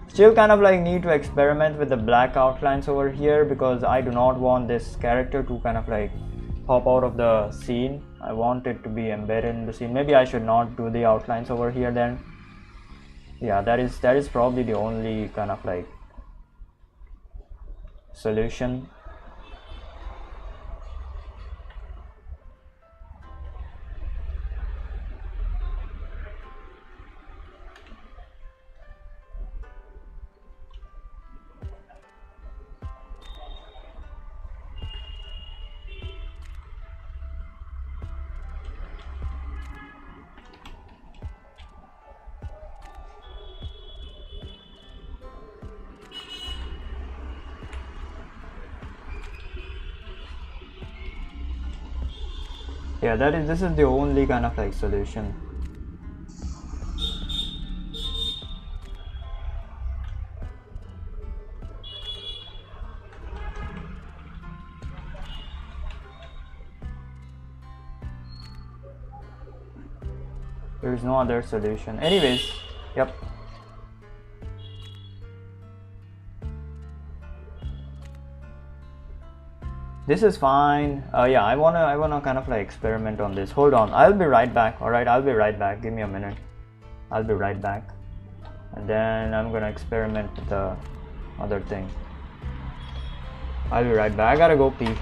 Still kind of like need to experiment with the black outlines over here because I do not want this character to kind of like pop out of the scene. I want it to be embedded in the scene. Maybe I should not do the outlines over here then. Yeah, that is probably the only kind of like solution. Yeah, this is the only kind of like solution. There is no other solution. Anyways, yep. This is fine. Yeah, I wanna kind of like experiment on this. Hold on, I'll be right back. All right, I'll be right back. Give me a minute. I'll be right back, and then I'm gonna experiment with the other thing. I'll be right back. I gotta go pee.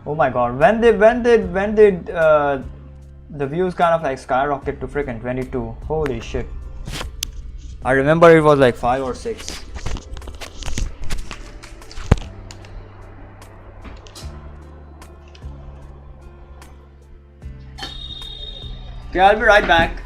Oh my god, when did the views kind of like skyrocket to freaking 22? Holy shit. I remember it was like 5 or 6. Okay, I'll be right back.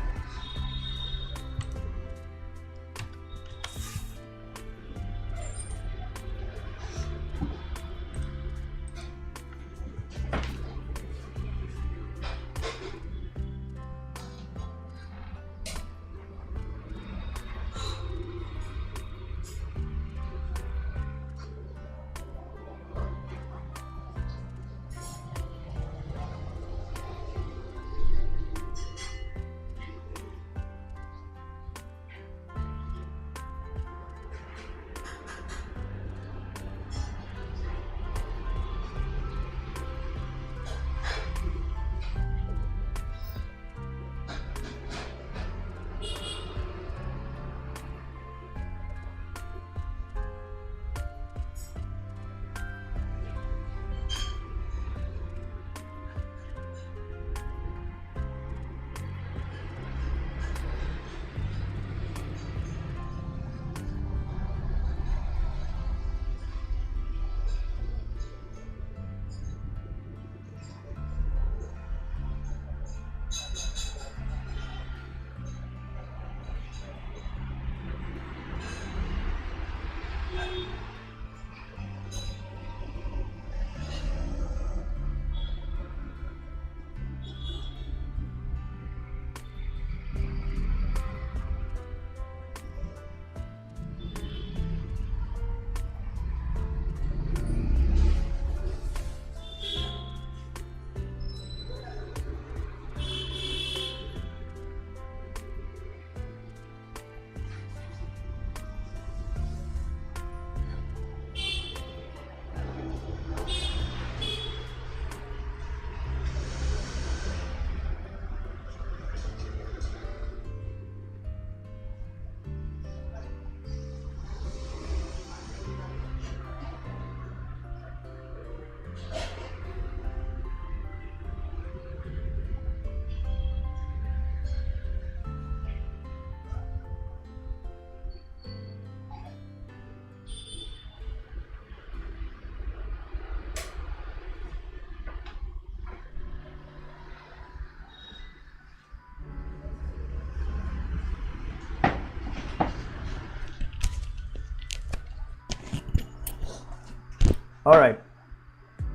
All right,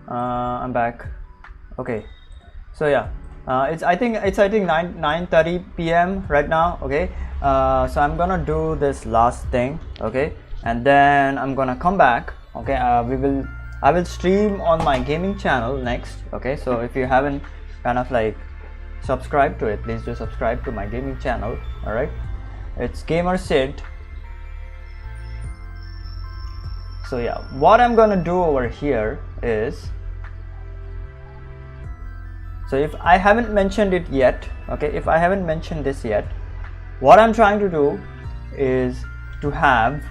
I'm back. Okay, so yeah, I think it's 9:30 p.m. right now. Okay, so I'm gonna do this last thing. Okay, and then I'm gonna come back. Okay, I will stream on my gaming channel next. Okay, so if you haven't kind of like subscribed to it, please do subscribe to my gaming channel. All right, it's ArtsySIDDD. So yeah, what I'm gonna do over here is, so if I haven't mentioned it yet, okay, if I haven't mentioned this yet, what I'm trying to do is to have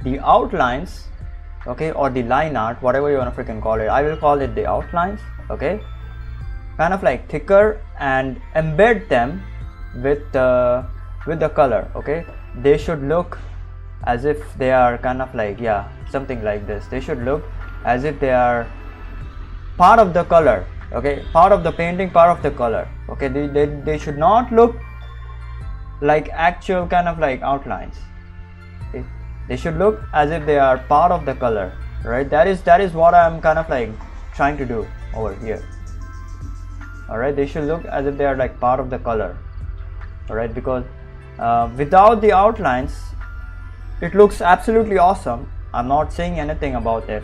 the outlines, okay, or the line art, whatever you want to freaking call it. I will call it the outlines, okay, kind of like thicker, and embed them with the color. Okay, they should look as if they are kind of like, yeah, something like this. They should look as if they are part of the color, okay, part of the painting, part of the color. Okay, they should not look like actual kind of like outlines. Okay? They should look as if they are part of the color, right? That is what I'm kind of like trying to do over here. All right, they should look as if they are like part of the color. All right, because without the outlines, it looks absolutely awesome. I'm not saying anything about it,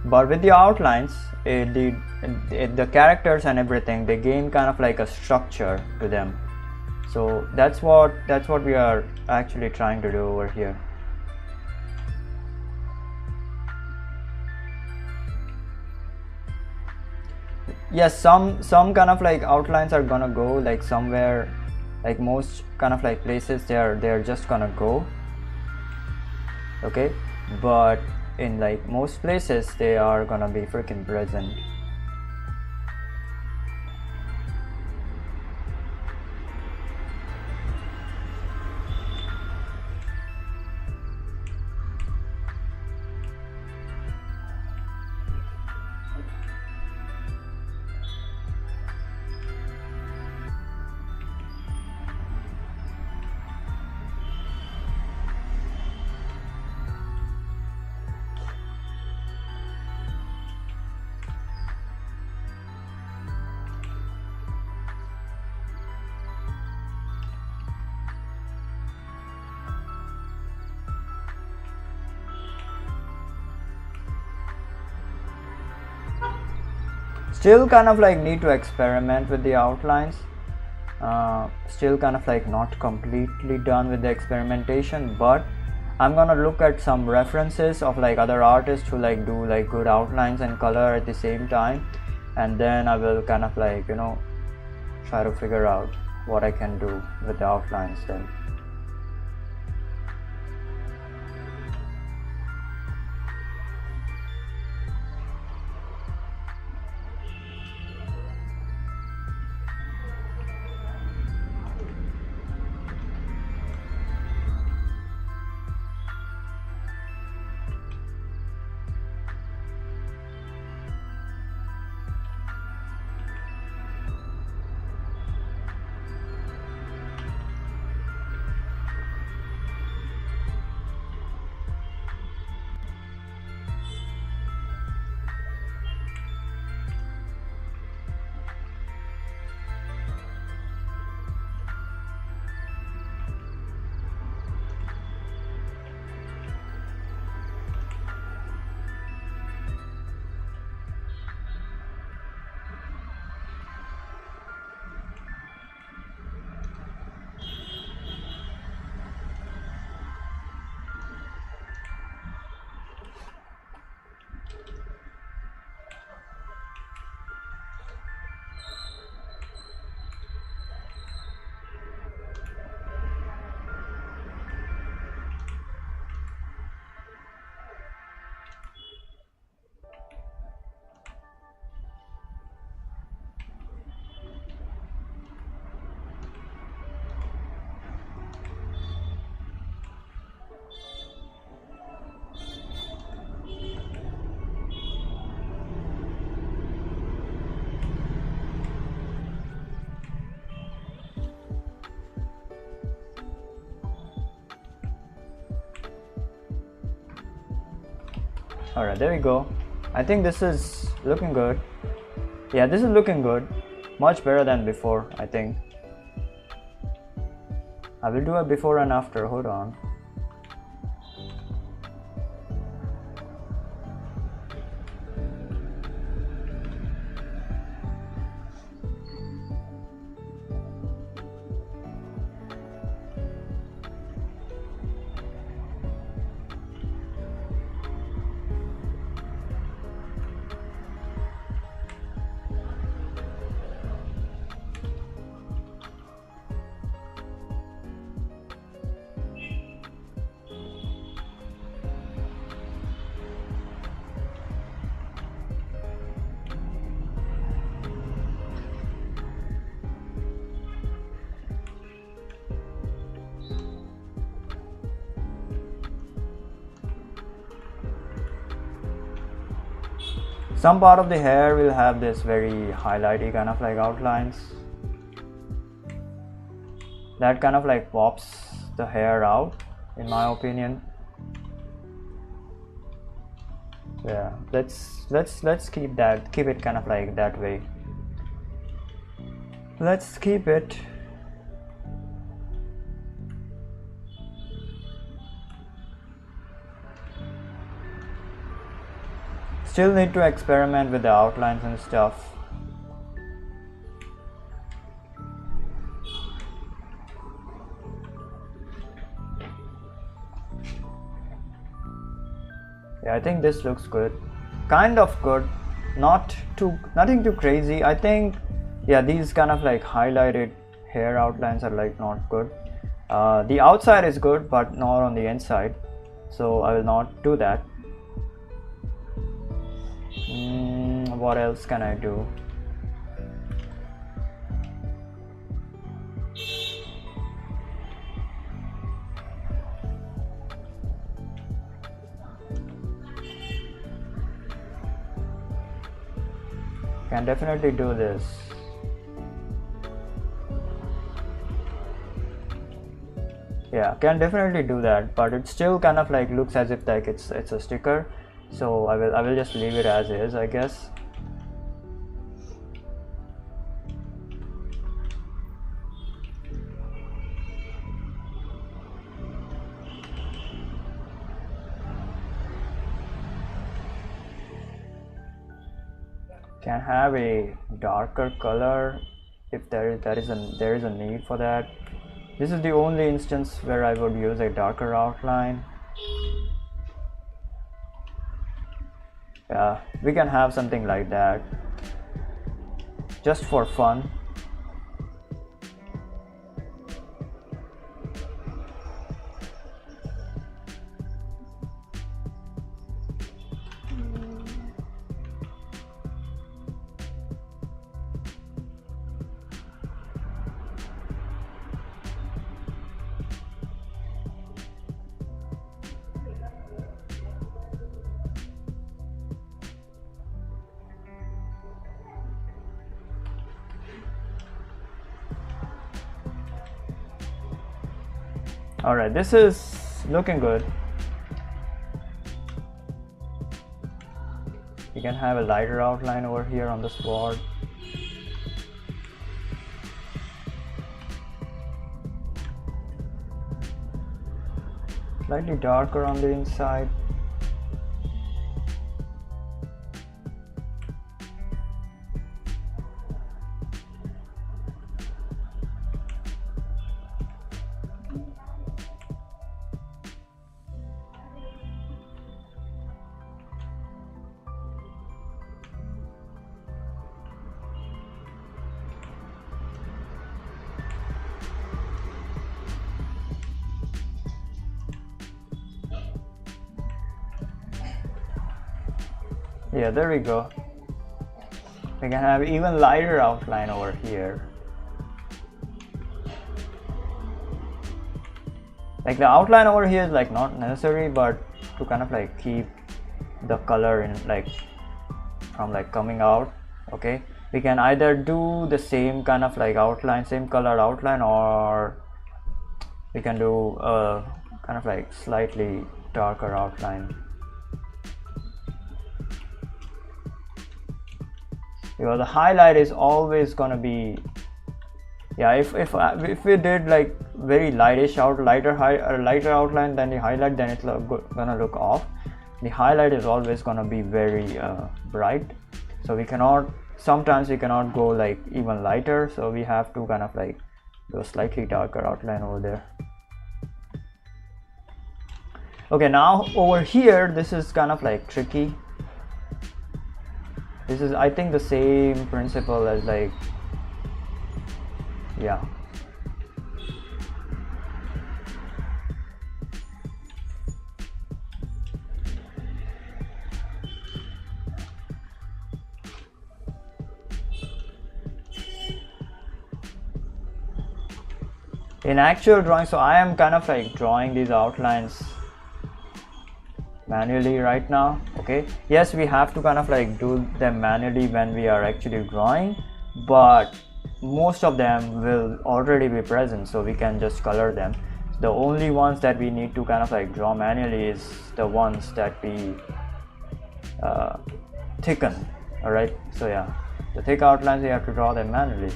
but with the outlines, the characters and everything, they gain kind of like a structure to them. So that's what we are actually trying to do over here. Yes, some kind of like outlines are gonna go like somewhere, like most kind of like places they're just gonna go. Okay, but in like most places they are gonna be freaking present. Still kind of like need to experiment with the outlines. Still kind of like not completely done with the experimentation, but I'm gonna look at some references of like other artists who like do like good outlines and color at the same time, and then I will kind of like, you know, try to figure out what I can do with the outlines then. Alright, there we go. I think this is looking good. Yeah, this is looking good. Much better than before, I think. I will do a before and after. Hold on. Some part of the hair will have this very highlighty kind of like outlines. That kind of like pops the hair out, in my opinion. Yeah, let's keep it kind of like that way. Let's keep it. Still need to experiment with the outlines and stuff. Yeah, I think this looks good. Kind of good. Nothing too crazy. I think, yeah, these kind of like highlighted hair outlines are like not good. The outside is good, but not on the inside. So I will not do that. What else can I do? Can definitely do this. Yeah, can definitely do that, but it still kind of like looks as if like it's a sticker. So I will just leave it as is, I guess. Can have a darker color if there is a need for that. This is the only instance where I would use a darker outline. Yeah, we can have something like that just for fun. Alright, this is looking good. You can have a lighter outline over here on the sword. Slightly darker on the inside. Yeah, there we go. We can have even lighter outline over here. Like the outline over here is like not necessary, but to kind of like keep the color in like from like coming out. Okay, we can either do the same kind of like outline, same color outline, or we can do a kind of like slightly darker outline. because the highlight is always gonna be, yeah, if we did like very lighter outline than the highlight, then it's gonna look off. The highlight is always gonna be very bright, so sometimes we cannot go like even lighter, so we have to kind of like do a slightly darker outline over there. Okay, now over here, this is kind of like tricky. This is, I think, the same principle as like, yeah. In actual drawing, so I am kind of like drawing these outlines manually right now. Okay, yes, we have to kind of like do them manually when we are actually drawing, but most of them will already be present, so we can just color them. The only ones that we need to kind of like draw manually is the ones that we thicken. All right, so yeah, the thick outlines, we have to draw them manually.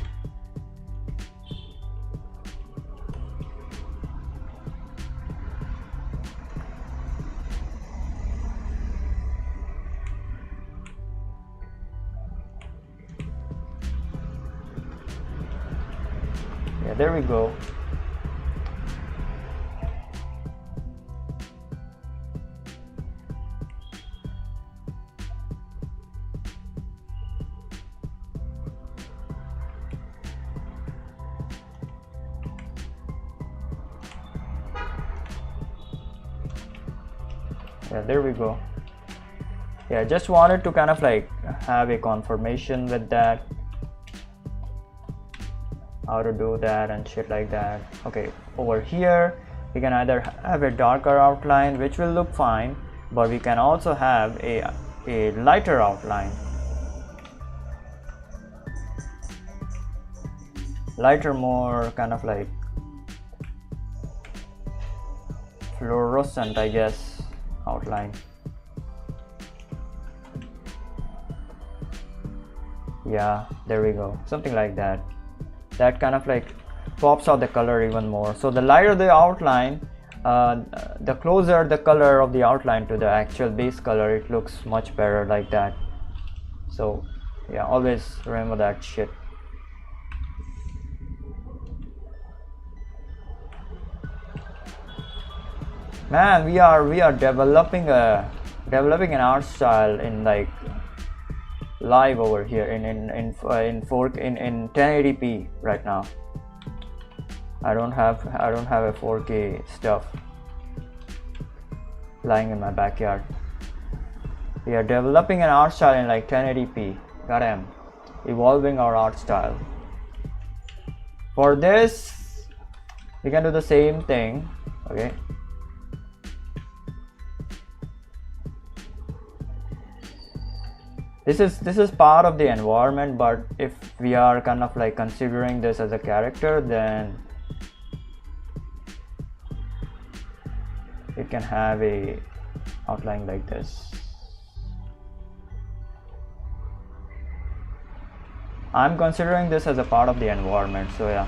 Yeah, there we go. Yeah, there we go. Yeah, I just wanted to kind of like have a confirmation with that, how to do that and shit like that. Okay, over here we can either have a darker outline, which will look fine, but we can also have a lighter outline, lighter, more kind of like fluorescent, I guess, outline. Yeah, there we go, something like that. That kind of like pops out the color even more. So the lighter the outline, the closer the color of the outline to the actual base color, it looks much better like that. So yeah, always remember that shit. Man, we are developing an art style in like live over here in 1080p right now. I don't have a 4K stuff lying in my backyard. We are developing an art style in like 1080p. Goddamn, evolving our art style. For this, we can do the same thing. Okay. This is part of the environment, but if we are kind of like considering this as a character, then it can have a outline like this. I'm considering this as a part of the environment, so yeah.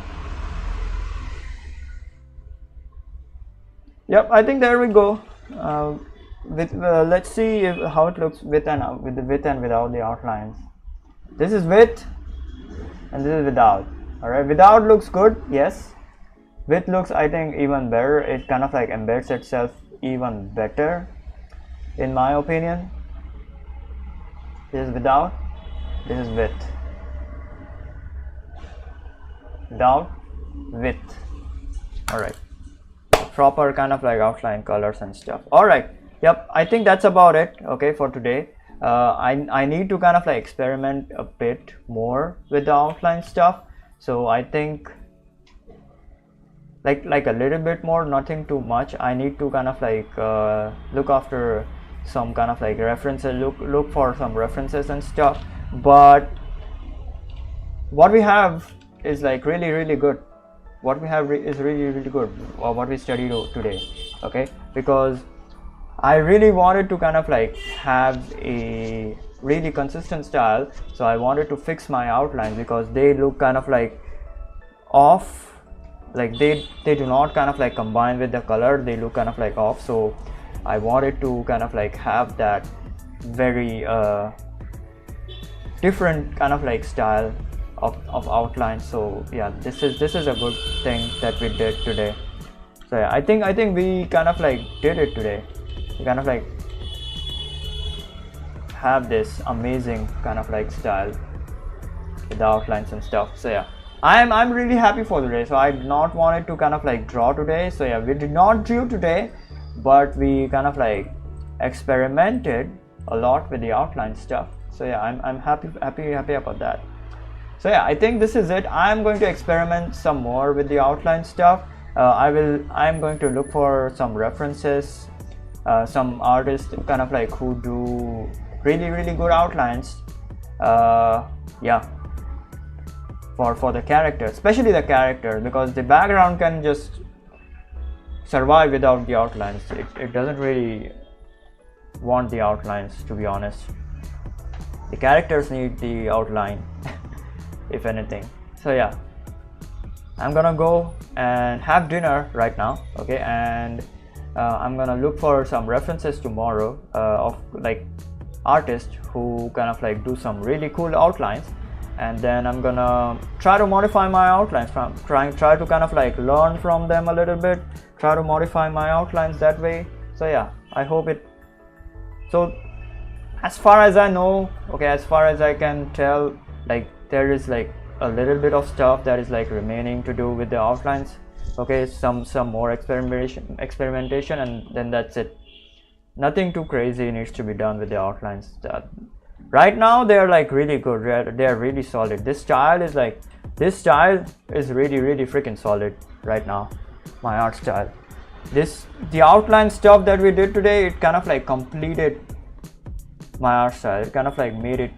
Yep, I think there we go. Let's see how it looks with the with and without the outlines. This is with and this is without. All right, without looks good, yes. With looks, I think, even better. It kind of like embeds itself even better, in my opinion. This is without, this is with. Without, with. All right, proper kind of like outline colors and stuff. All right. Yep, I think that's about it. Okay, for today. I need to kind of like experiment a bit more with the outline stuff. So I think like a little bit more, nothing too much. I need to kind of like look after some kind of like references, look for some references and stuff. But what we have is like really good. What we have is really good, or what we studied today. Okay, because I really wanted to kind of like have a really consistent style, so I wanted to fix my outlines because they look kind of like off, like they do not kind of like combine with the color, they look kind of like off. So I wanted to kind of like have that very different kind of like style of outline. So yeah, this is a good thing that we did today. So yeah, I think we kind of like did it today. We kind of like have this amazing kind of like style with the outlines and stuff. So yeah, I'm really happy for the day. So I did not wanted to kind of like draw today. So yeah, we did not draw today, but we kind of like experimented a lot with the outline stuff. So yeah, I'm happy about that. So yeah, I think this is it. I'm going to experiment some more with the outline stuff. I'm going to look for some references, some artists kind of like who do really good outlines. Yeah, for the character, especially the character, because the background can just survive without the outlines. It doesn't really want the outlines, to be honest. The characters need the outline if anything. So yeah, I'm gonna go and have dinner right now, okay, and I'm gonna look for some references tomorrow of like artists who kind of like do some really cool outlines, and then I'm gonna try to modify my outlines from try to kind of like learn from them a little bit, try to modify my outlines that way. So yeah, I hope it. So as far as I know, okay, as far as I can tell, like there is like a little bit of stuff that is like remaining to do with the outlines, okay, some more experimentation, and then that's it. Nothing too crazy needs to be done with the outlines. Right now they are like really good, they are really solid. This style is really freaking solid right now, my art style. The outline stuff that we did today, it kind of like completed my art style. It kind of like made it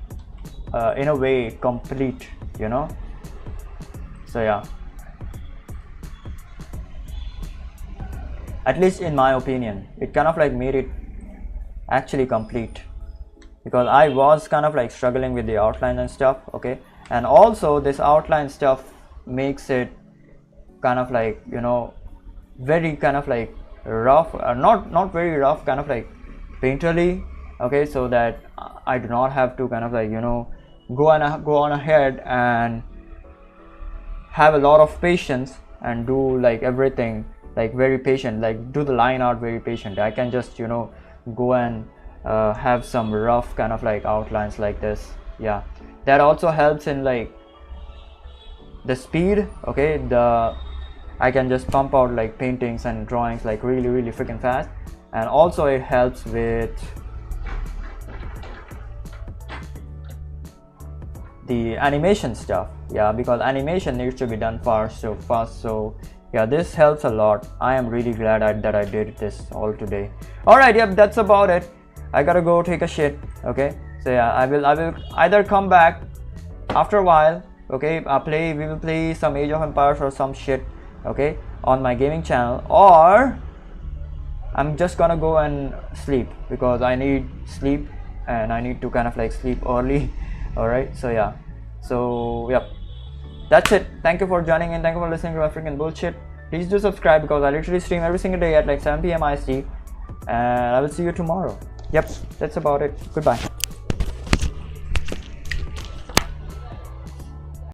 in a way complete, you know. So yeah, at least in my opinion, it kind of like made it actually complete, because I was kind of like struggling with the outline and stuff, okay, and also this outline stuff makes it kind of like, you know, very kind of like rough, not very rough, kind of like painterly, okay, so that I do not have to kind of like, you know, go on ahead and have a lot of patience and do like everything like very patient, like do the line art very patient. I can just, you know, go and have some rough kind of like outlines like this. Yeah, that also helps in like the speed, okay, I can just pump out like paintings and drawings like really freaking fast, and also it helps with the animation stuff. Yeah, because animation needs to be done fast. So yeah, this helps a lot. I am really glad that I did this all today. All right, yep, that's about it. I gotta go take a shit, okay. So yeah, I will either come back after a while, okay, we will play some Age of Empires or some shit, okay, on my gaming channel, or I'm just gonna go and sleep, because I need sleep and I need to kind of like sleep early. All right, so yeah, so yep, that's it. Thank you for joining in, thank you for listening to my freaking bullshit. Please do subscribe, because I literally stream every single day at like 7 p.m. IST, and I will see you tomorrow. Yep, that's about it. Goodbye.